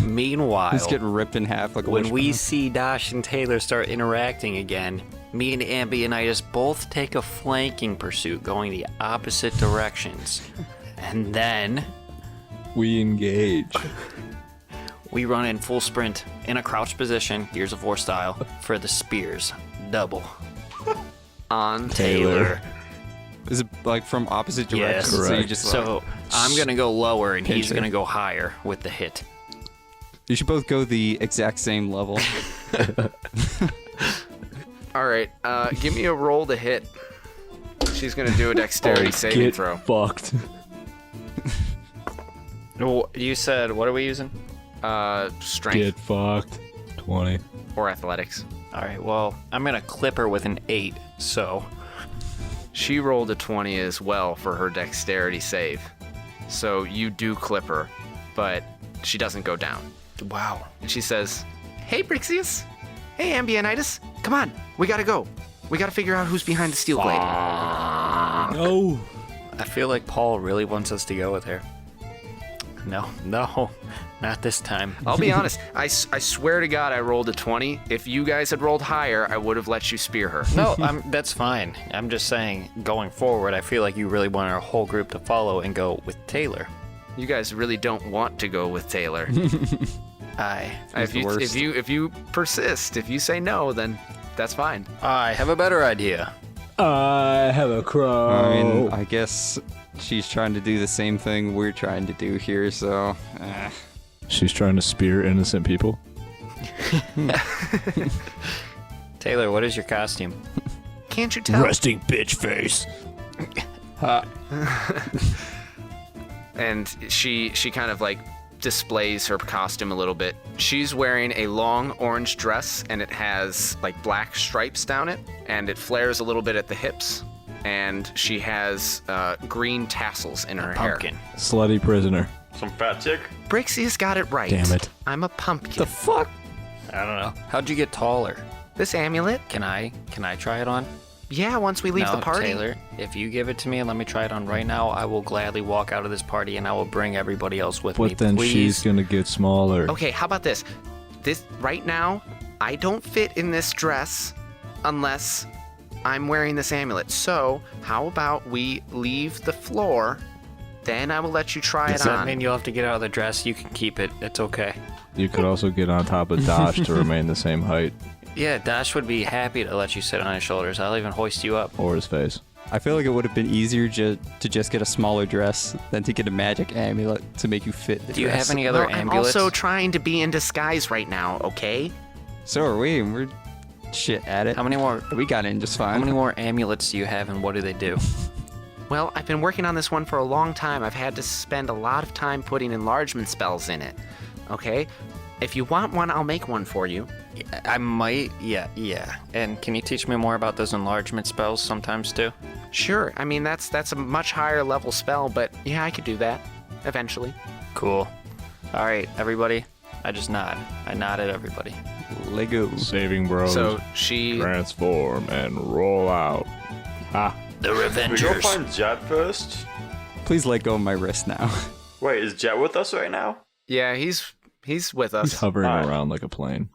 Meanwhile, He's getting ripped in half like a when we wishbone. see Dash and Taylor start interacting again, me and Ambionitis both take a flanking pursuit going the opposite directions. And then We engage. we run in full sprint in a crouch position, Gears of War style, for the spears. Double. On Taylor. Is it like from opposite Yes. directions? So you Correct. just So I'm going to go lower and he's Pincher. going to go higher with the hit. you should both go the exact same level. All right. Give me a roll to hit. She's gonna do a dexterity saving Get throw. fucked. Well, you said, what are we using? Strength Get fucked. 20. or athletics. All right, well, I'm going to clip her with an 8, so She rolled a 20 as well for her dexterity save. So you do clip her, but she doesn't go down. wow. And she says, Hey, Brixius. Hey, Ambionitis. Come on. We gotta go. We gotta figure out who's behind the Steelglade. No. I feel like Paul really wants us to go with her. No, not this time. I'll be honest. I swear to God I rolled a 20. If you guys had rolled higher, I would have let you spear her. No, that's fine. I'm just saying, going forward, I feel like you really want our whole group to follow and go with Taylor. You guys really don't want to go with Taylor. He's the worst. If you persist, if you say no, then that's fine. I have a better idea. I have a crow. I mean, I guess she's trying to do the same thing we're trying to do here, so... She's trying to spear innocent people. Taylor, what is your costume? Can't you tell? Resting bitch face. And she kind of like displays her costume a little bit. She's wearing a long orange dress, and it has like black stripes down it, and it flares a little bit at the hips, and she has green tassels in her hair. Pumpkin. Slutty prisoner. Some fat chick? Brixia's got it right. Damn it. I'm a pumpkin. The fuck? I don't know. How'd you get taller? This amulet? Can I try it on? Yeah, once we leave No, the party. Taylor, if you give it to me and let me try it on right now, I will gladly walk out of this party and I will bring everybody else with me. But then Please. she's gonna get smaller. Okay, how about this? This right now, I don't fit in this dress unless I'm wearing this amulet. So, how about we leave the floor? Then I will let you try Does it that on. mean you'll have to get out of the dress? You can keep it. It's okay. You could also get on top of Dash to remain the same height, Yeah, Dash would be happy to let you sit on his shoulders. I'll even hoist you up. or his face. I feel like it would have been easier to just get a smaller dress than to get a magic amulet to make you fit the Do you dress. have any other Well, I'm amulets? also trying to be in disguise right now, okay? So are we, and we're shit at it. How many more? We got in just How fine. many more amulets do you have, and what do they do? Well, I've been working on this one for a long time. I've had to spend a lot of time putting enlargement spells in it, okay? If you want one, I'll make one for you. I might. Yeah. And can you teach me more about those enlargement spells sometimes too? Sure, I mean, that's a much higher level spell, but yeah, I could do that eventually. Cool. All right, everybody. I just nod. I nod at everybody. Lego. Saving bros. So she Transform and roll out. Ha. The We go Revengers. find Jet first? Please let go of my wrist now. Wait, is Jet with us right now? Yeah, he's with He's us. hovering Alright. around like a plane.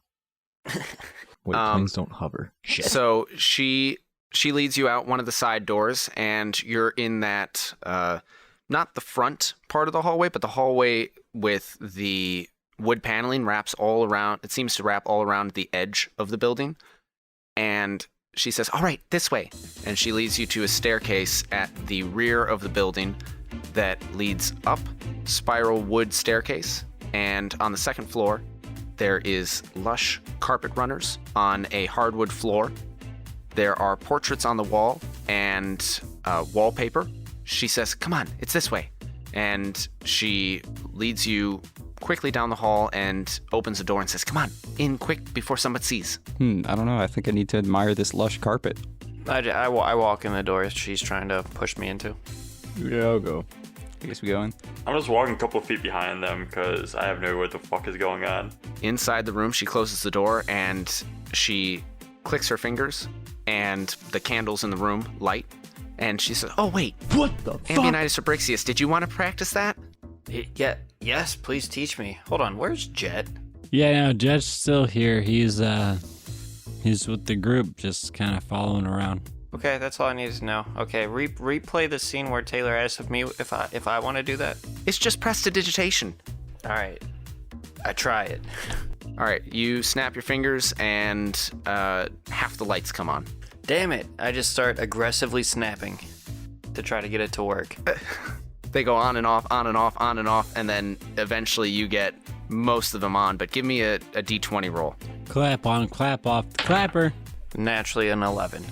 Wait, planes don't hover. Shit. So she leads you out one of the side doors, and you're in that not the front part of the hallway, but the hallway with the wood paneling wraps all around. It seems to wrap all around the edge of the building. And she says, "All right, this way." And she leads you to a staircase at the rear of the building that leads up, spiral wood staircase. And on the second floor, there is lush carpet runners on a hardwood floor. There are portraits on the wall and wallpaper. She says, "Come on, it's this way." And she leads you quickly down the hall and opens the door and says, "Come on, in quick before somebody sees." I don't know. I think I need to admire this lush carpet. I walk in the door she's trying to push me into. Yeah, I'll go. I guess we go in. I'm just walking a couple of feet behind them because I have no idea what the fuck is going on. Inside the room, she closes the door and she clicks her fingers, and the candles in the room light. And she says, "Oh, wait. What the Ambionitis or Brixius, did you want to practice that?" Yeah. Yes, please teach me. Hold on. Where's Jet? Yeah, no, Jet's still here. He's with the group, just kind of following around. Okay, that's all I needed to know. Okay, replay the scene where Taylor asked of me if I want to do that. It's just prestidigitation. All right. I try it. All right, you snap your fingers and half the lights come on. Damn it. I just start aggressively snapping to try to get it to work. They go on and off, on and off, on and off, and then eventually you get most of them on. But give me a D20 roll. Clap on, clap off the clapper. Naturally an 11.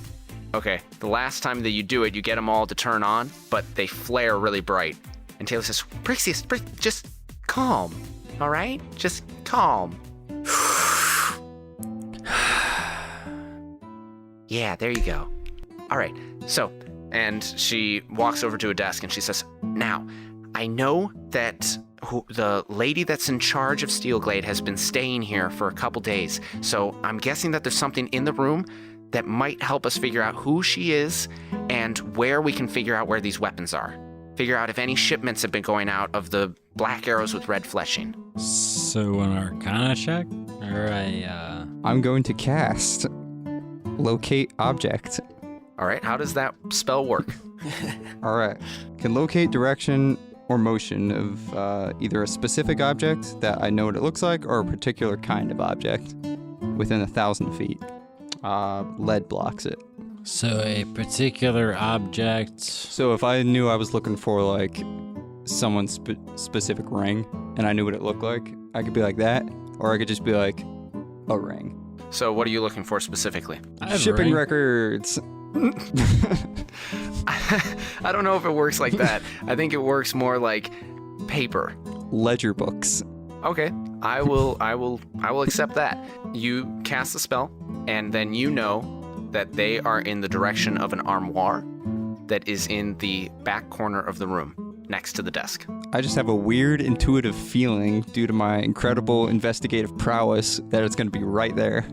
Okay, the last time that you do it, you get them all to turn on, but they flare really bright. And Taylor says, Brixius, just calm, all right? Just calm. Yeah, there you go. All right, so, and she walks over to a desk and she says, "Now, I know that the lady that's in charge of Steelglade has been staying here for a couple days, so I'm guessing that there's something in the room that might help us figure out who she is and where we can figure out where these weapons are. Figure out if any shipments have been going out of the black arrows with red fleshing." So an Arcana check? Or I'm going to cast Locate Object. All right, how does that spell work? All right. Can locate direction or motion of either a specific object that I know what it looks like or a particular kind of object within 1,000 feet. Lead blocks it. So a particular object. So if I knew I was looking for like someone's specific ring and I knew what it looked like, I could be like that, or I could just be like a ring. So what are you looking for specifically? I have a Shipping ring. records. I don't know if it works like that. I think it works more like paper. Ledger books. Okay, I will accept that. You cast the spell, and then you know that they are in the direction of an armoire that is in the back corner of the room, next to the desk. I just have a weird intuitive feeling due to my incredible investigative prowess that it's going to be right there.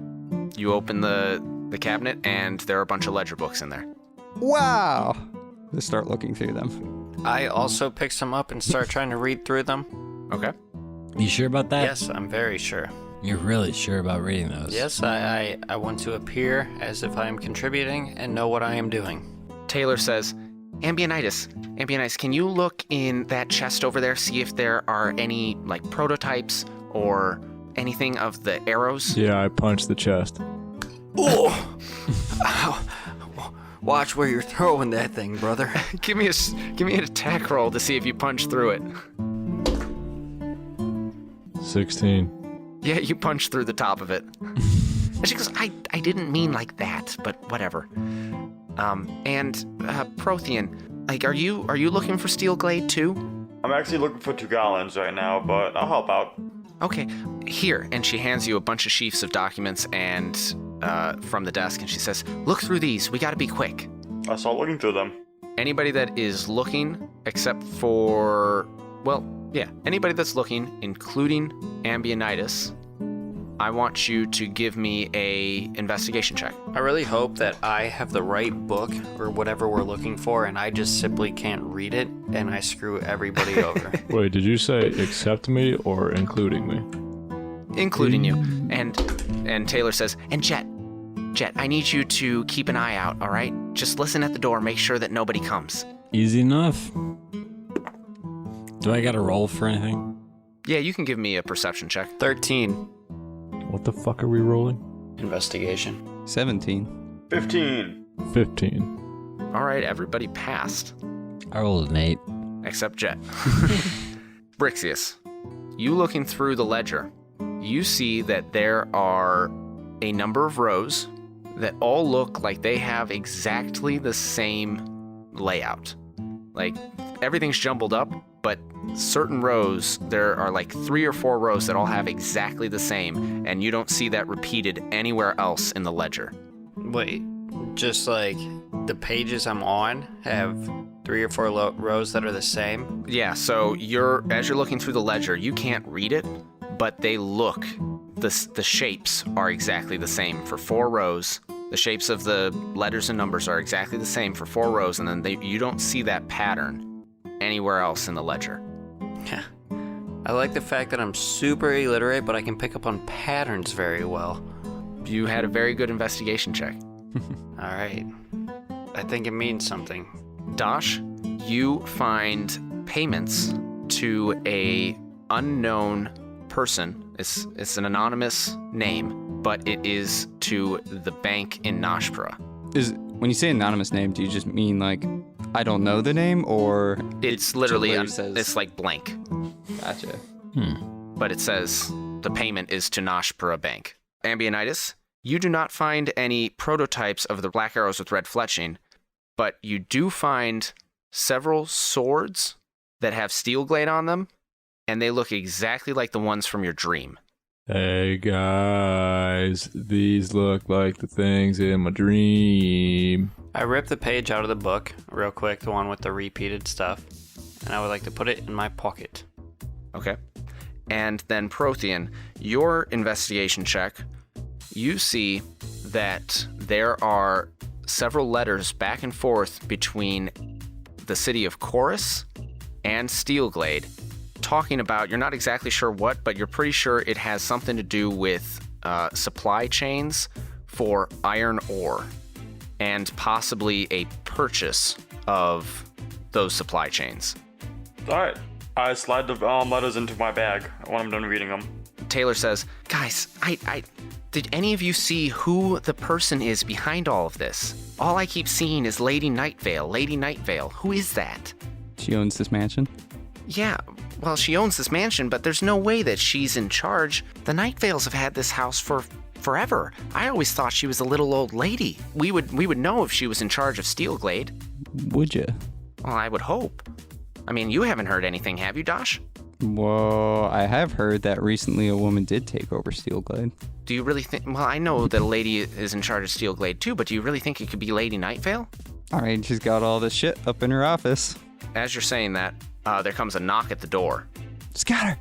You open the cabinet, and there are a bunch of ledger books in there. Wow! Just start looking through them. I also pick some up and start trying to read through them. Okay. You sure about that? Yes, I'm very sure. You're really sure about reading those? Yes, I want to appear as if I am contributing and know what I am doing. Taylor says, Ambionitis, can you look in that chest over there, see if there are any, like, prototypes or anything of the arrows? Yeah, I punched the chest. Oh! Ow. Watch where you're throwing that thing, brother. Give me an attack roll to see if you punch through it. 16. Yeah, you punch through the top of it. And she goes, I didn't mean like that, but whatever. And Prothean, like, are you looking for Steelglade too? I'm actually looking for 2 gallons right now, but I'll help out. Okay, here. And she hands you a bunch of sheafs of documents and from the desk, and she says, look through these. We gotta be quick. I start looking through them. Anybody that is looking, except for, well, yeah, anybody that's looking, including Ambionitis, I want you to give me a investigation check. I really hope that I have the right book or whatever we're looking for, and I just simply can't read it, and I screw everybody over. Wait, did you say accept me or including me? Including you. And Taylor says, and Jet, I need you to keep an eye out, all right? Just listen at the door, make sure that nobody comes. Easy enough. Do I got to roll for anything? Yeah, you can give me a perception check. 13. What the fuck are we rolling? Investigation. 17. 15. 15. All right, everybody passed, I rolled an 8. except Jet. Brixius, you looking through the ledger, you see that there are a number of rows that all look like they have exactly the same layout. Like, everything's jumbled up, but certain rows, there are like 3 or 4 rows that all have exactly the same, and you don't see that repeated anywhere else in the ledger. Wait, just like the pages I'm on have 3 or 4 rows that are the same? Yeah, so as you're looking through the ledger, you can't read it, but they look, the shapes are exactly the same for 4 rows. The shapes of the letters and numbers are exactly the same for 4 rows, and then you don't see that pattern anywhere else in the ledger. I like the fact that I'm super illiterate, but I can pick up on patterns very well. You had a very good investigation check. All right. I think it means something. Dosh, you find payments to a unknown person. It's an anonymous name, but it is to the bank in Noshpra. When you say anonymous name, do you just mean like I don't know the name, or It's literally says it's like blank, gotcha? but it says the payment is to Noshpra Bank. Ambionitis, you do not find any prototypes of the black arrows with red fletching, but you do find several swords that have Steelglade on them, and they look exactly like the ones from your dream. Hey guys, these look like the things in my dream. I ripped the page out of the book real quick, the one with the repeated stuff, and I would like to put it in my pocket. Okay. And then Prothean, your investigation check, you see that there are several letters back and forth between the city of Chorus and Steelglade, talking about, you're not exactly sure what, but you're pretty sure it has something to do with supply chains for iron ore and possibly a purchase of those supply chains. Alright. I slide the letters into my bag when I'm done reading them. Taylor says, guys, did any of you see who the person is behind all of this? All I keep seeing is Lady Nightvale. Lady Nightvale. Who is that? She owns this mansion. Yeah, well, she owns this mansion, but there's no way that she's in charge. The Night Vales have had this house for forever. I always thought she was a little old lady. We would know if she was in charge of Steelglade. Would you? Well, I would hope. I mean, you haven't heard anything, have you, Dosh? Well, I have heard that recently a woman did take over Steelglade. Do you really think... Well, I know that a lady is in charge of Steelglade too, but do you really think it could be Lady Nightvale? I mean, she's got all this shit up in her office. As you're saying that, there comes a knock at the door. Scatter!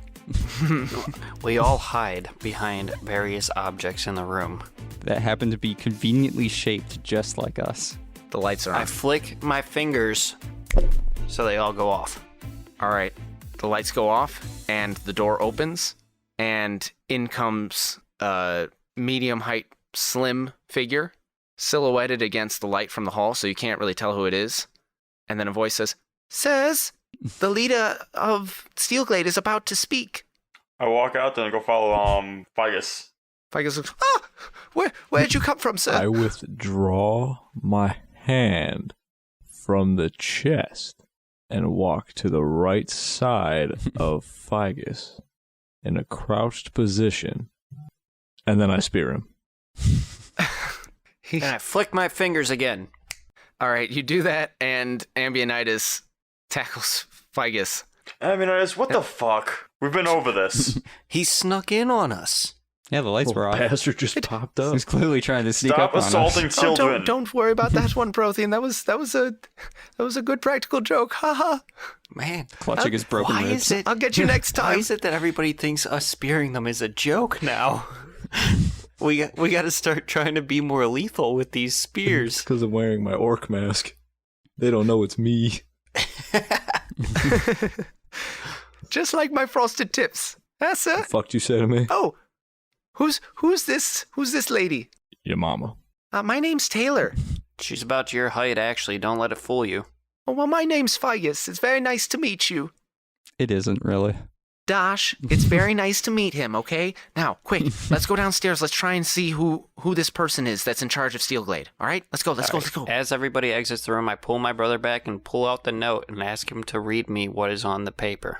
We all hide behind various objects in the room. That happen to be conveniently shaped just like us. The lights are on. I flick my fingers so they all go off. All right. The lights go off, and the door opens, and in comes a medium-height, slim figure, silhouetted against the light from the hall, so you can't really tell who it is. And then a voice says, "Sirs, the leader of Steelglade is about to speak." I walk out there and go follow Figus. Figus looks, where'd you come from, sir? I withdraw my hand from the chest and walk to the right side of Figus in a crouched position, and then I spear him. And I flick my fingers again. All right, you do that, and Ambionitis tackles Figus. I mean, what the fuck? We've been over this. He snuck in on us. Yeah, the lights were off. Bastard just popped up. He's clearly trying to sneak Stop up on us. assaulting children. Oh, don't worry about that one, Prothean. That was a good practical joke. Haha. Man, Clutching his broken why ribs. is it? I'll get you next Why time. is it that everybody thinks us spearing them is a joke now? we got to start trying to be more lethal with these It's spears. because I'm wearing my orc mask. They don't know it's me. Just like my frosted tips. Huh, sir? The fuck you say to me? Oh, who's this lady? Your mama. My name's Taylor. She's about your height, actually. Don't let it fool you. Oh, well, my name's Figus. It's very nice to meet you. It isn't really. Dosh, it's very nice to meet him, okay? Now, quick, let's go downstairs. Let's try and see who this person is that's in charge of Steelglade. All right? Let's go. Let's go. As everybody exits the room, I pull my brother back and pull out the note and ask him to read me what is on the paper.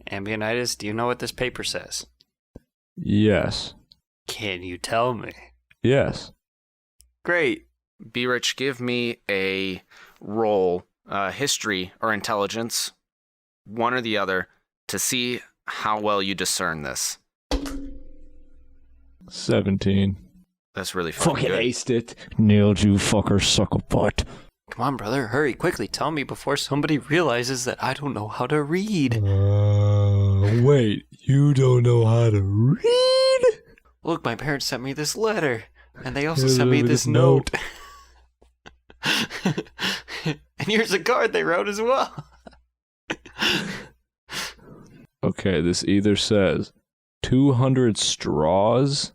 Ambionitis, do you know what this paper says? Yes. Can you tell me? Yes. Great. Be Rich, give me a roll, history or intelligence, one or the other, to see how well you discern this. 17. That's really fucking good. aced it. Nailed you, fucker, sucker butt. Come on, brother, hurry, quickly, tell me before somebody realizes that I don't know how to read. Wait, you don't know how to read? Look, my parents sent me this letter, and they also Here's sent me this this note. And here's a card they wrote as well. Okay, this either says 200 straws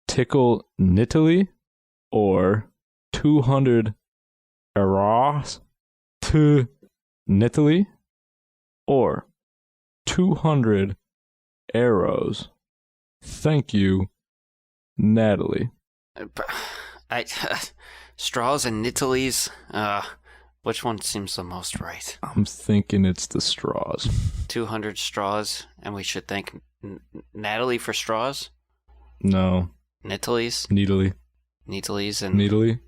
tickle Nitaly or 200 arrows to Nitaly or 200 arrows. Thank you, Natalie. Straws and Nitalys. Which one seems the most right? I'm thinking it's the straws. 200 straws, and we should thank Natalie for straws? No. Nitalys? Needly. Nitalys and... Needly.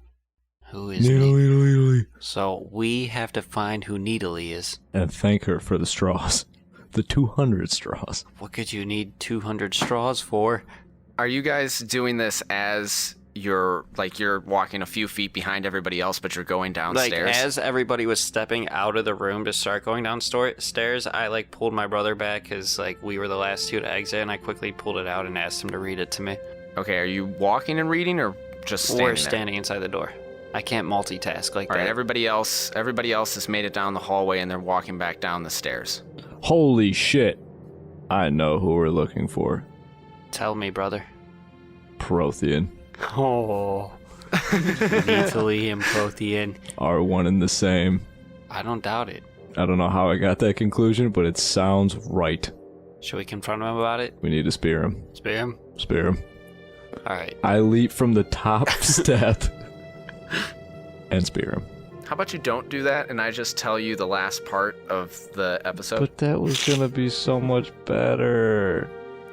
Who is Needly. So we have to find who Needly is. And thank her for the straws. The 200 straws. What could you need 200 straws for? Are you guys doing this as you're walking a few feet behind everybody else, but you're going downstairs? Like, as everybody was stepping out of the room to start going downstairs, I, pulled my brother back because, we were the last two to exit, and I quickly pulled it out and asked him to read it to me. Okay, are you walking and reading or just standing We're there? standing inside the door. I can't multitask like All that. right, everybody else has made it down the hallway, and they're walking back down the stairs. Holy shit. I know who we're looking for. Tell me, brother. Prothean. Oh. Neatly and Prothean. Are one and the same. I don't doubt it. I don't know how I got that conclusion, but it sounds right. Should we confront him about it? We need to spear him. Spear him? Spear him. Alright. I leap from the top step and spear him. How about you don't do that and I just tell you the last part of the episode? But that was gonna be so much better.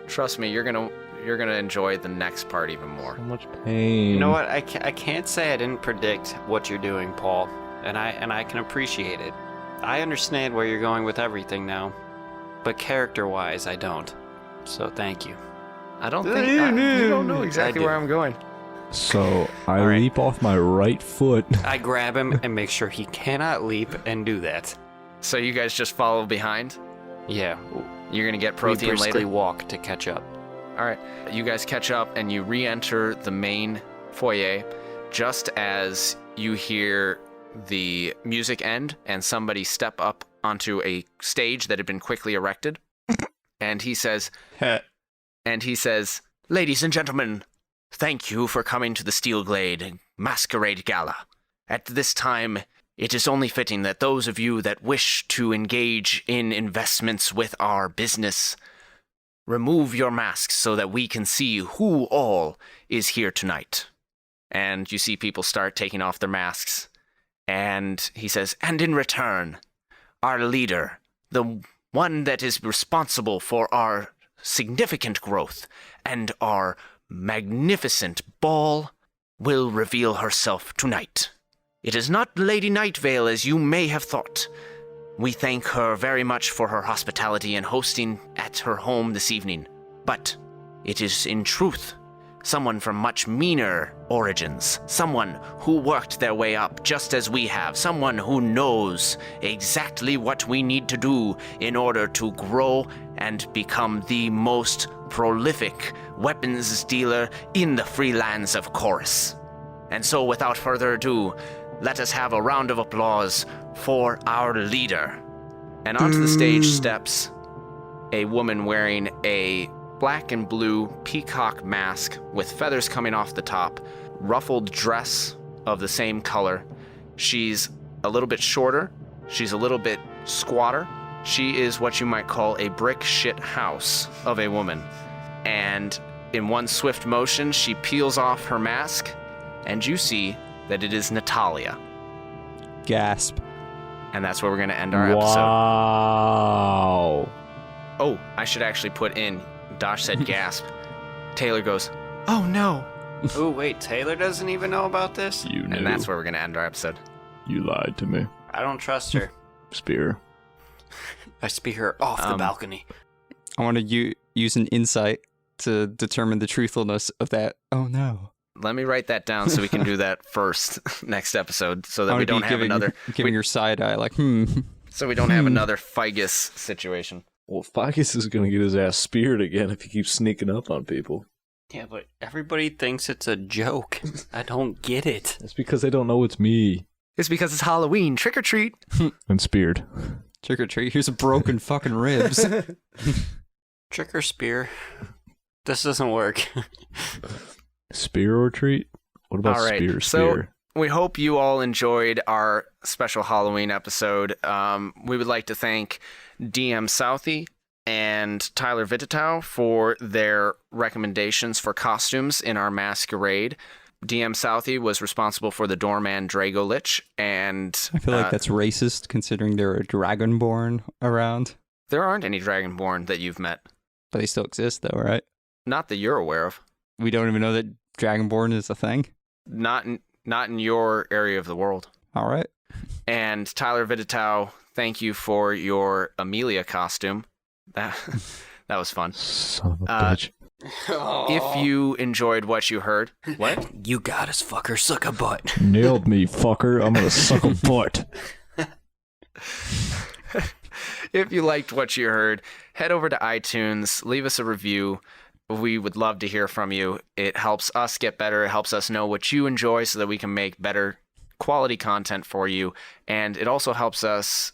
Trust me, you're gonna enjoy the next part even more. So much pain. You know what? I can't say I didn't predict what you're doing, Paul, and I can appreciate it. I understand where you're going with everything now, but character-wise, I don't. So thank you. I don't think you don't know exactly where I'm going. So I All right. leap off my right foot. I grab him and make sure he cannot leap and do that. So you guys just follow behind? Yeah, You're gonna get we Prothean briskly later? walk to catch up. All right. You guys catch up and you re-enter the main foyer just as you hear the music end and somebody step up onto a stage that had been quickly erected. And he says, "Ladies and gentlemen, thank you for coming to the Steelglade Masquerade Gala. At this time, it is only fitting that those of you that wish to engage in investments with our business remove your masks so that we can see who all is here tonight." And you see people start taking off their masks. And he says, "And in return, our leader, the one that is responsible for our significant growth and our magnificent ball, will reveal herself tonight. It is not Lady Nightvale as you may have thought. We thank her very much for her hospitality and hosting at her home this evening. But it is in truth someone from much meaner origins, someone who worked their way up just as we have, someone who knows exactly what we need to do in order to grow and become the most prolific weapons dealer in the free lands of Chorus. And so without further ado, let us have a round of applause for our leader." And onto the stage steps a woman wearing a black and blue peacock mask with feathers coming off the top, ruffled dress of the same color. She's a little bit shorter. She's a little bit squatter. She is what you might call a brick shit house of a woman. And in one swift motion, she peels off her mask, and you see that it is Natalia. Gasp. And that's where we're going to end our episode. Wow. Oh, I should actually put in, Dosh said gasp. Taylor goes, "Oh no." Oh, wait, Taylor doesn't even know about this? You knew. And that's where we're going to end our episode. You lied to me. I don't trust her. Spear. I speak her off the balcony. I want to use an insight to determine the truthfulness of that. Oh no. Let me write that down so we can do that first next episode so that I we wanna don't be have another giving your side eye like, so we don't have another Figus situation. Well, Ficus is gonna get his ass speared again if he keeps sneaking up on people. Yeah, but everybody thinks it's a joke. I don't get it. That's because they don't know it's me. It's because it's Halloween. Trick or treat. And speared. trick or treat. Here's a broken fucking ribs. Trick or spear. This doesn't work. Spear or treat? What about All right, spear? so- Spear. We hope you all enjoyed our special Halloween episode. We would like to thank DM Southie and Tyler Vitatow for their recommendations for costumes in our masquerade. DM Southie was responsible for the doorman Drago Lich, and I feel like that's racist considering there are Dragonborn around. there aren't any Dragonborn that you've met. But they still exist though, right? Not that you're aware of. We don't even know that Dragonborn is a thing. Not in your area of the world. All right. And Tyler Vitatow, thank you for your Amelia costume. That was fun. Son of a bitch. If you enjoyed what you heard, what? You got us, fucker. Suck a butt. Nailed me, fucker. I'm gonna suck a butt. If you liked what you heard, head over to iTunes, leave us a review. We would love to hear from you. It helps us get better. It helps us know what you enjoy so that we can make better quality content for you. And it also helps us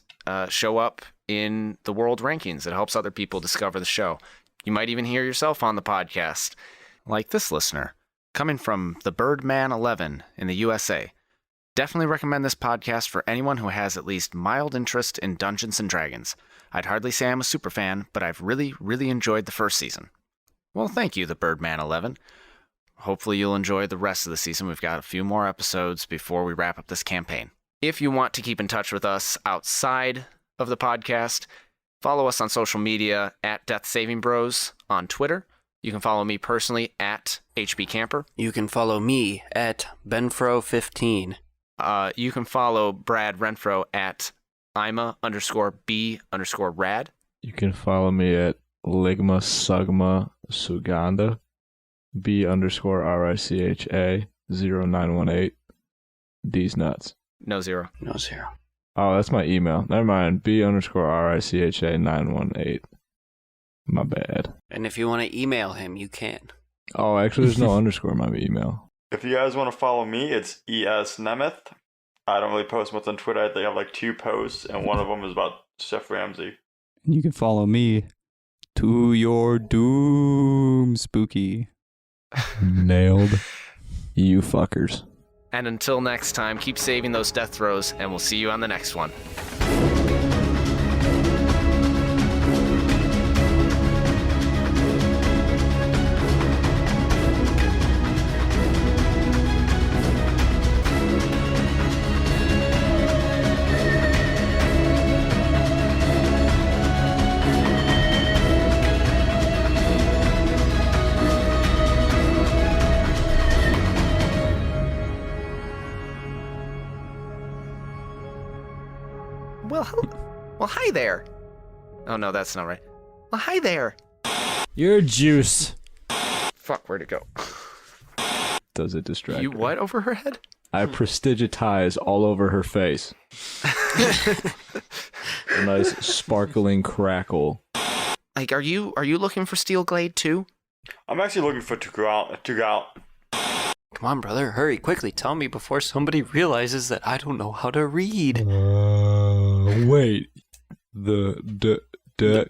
show up in the world rankings. It helps other people discover the show. You might even hear yourself on the podcast, like this listener, coming from the Birdman 11 in the USA. Definitely recommend this podcast for anyone who has at least mild interest in Dungeons & Dragons. I'd hardly say I'm a super fan, but I've really, really enjoyed the first season. Well, thank you, the Birdman 11. Hopefully you'll enjoy the rest of the season. We've got a few more episodes before we wrap up this campaign. If you want to keep in touch with us outside of the podcast, follow us on social media at Death Saving Bros on Twitter. You can follow me personally at HB Camper. You can follow me at Benfro15. You can follow Brad Renfro at Ima_B_rad. You can follow me at Ligma Sugma Suganda, B_RICHA 0918. D's nuts. No zero. No zero. Oh, that's my email. Never mind. B_RICHA 918. My bad. And if you want to email him, you can. Oh, actually, there's no underscore in my email. If you guys want to follow me, it's ES Nemeth. I don't really post much on Twitter. I think I have like 2 posts, and one of them is about Chef Ramsay. You can follow me to your doom, spooky. Nailed. You fuckers. And until next time, keep saving those death throws, and we'll see you on the next one. Well, hi there. Oh, no, that's not right. Well, hi there. You're juice. Fuck, where'd it go? Does it distract You her? what over her head? I prestigitize all over her face. A nice sparkling crackle. Like, are you looking for Steelglade too? I'm actually looking for to go out. Come on, brother. Hurry, quickly. Tell me before somebody realizes that I don't know how to read. Wait. The duck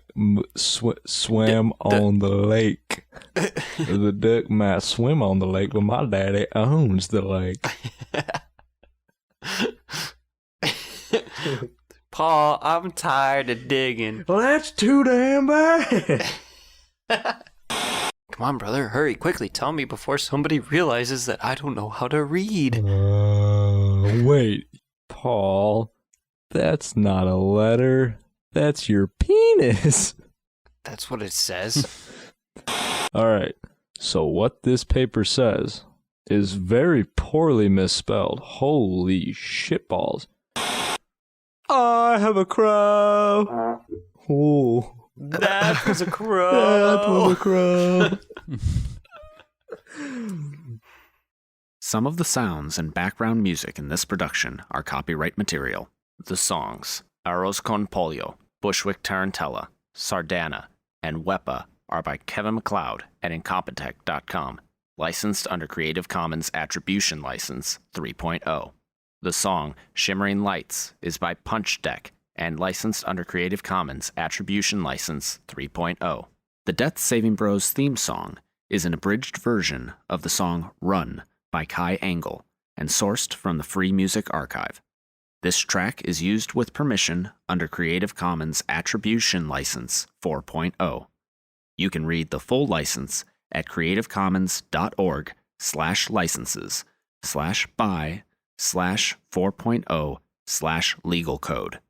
swam on the lake. The duck might swim on the lake, but my daddy owns the lake. Paul, I'm tired of digging. Well, that's too damn bad. Come on, brother. Hurry, quickly. Tell me before somebody realizes that I don't know how to read. Wait, Paul. That's not a letter. That's your penis. That's what it says. All right. So what this paper says is very poorly misspelled. Holy shitballs. I have a crow. Oh. That was a crow. That was a crow. Some of the sounds and background music in this production are copyright material. The songs Arroz con Pollo, Bushwick Tarantella, Sardana, and Wepa are by Kevin MacLeod at Incompetech.com, licensed under Creative Commons Attribution License 3.0. The song Shimmering Lights is by Punch Deck and licensed under Creative Commons Attribution License 3.0. The Death Saving Bros theme song is an abridged version of the song Run by Kai Angle and sourced from the Free Music Archive. This track is used with permission under Creative Commons Attribution License 4.0. You can read the full license at creativecommons.org/licenses/by/4.0/legal code.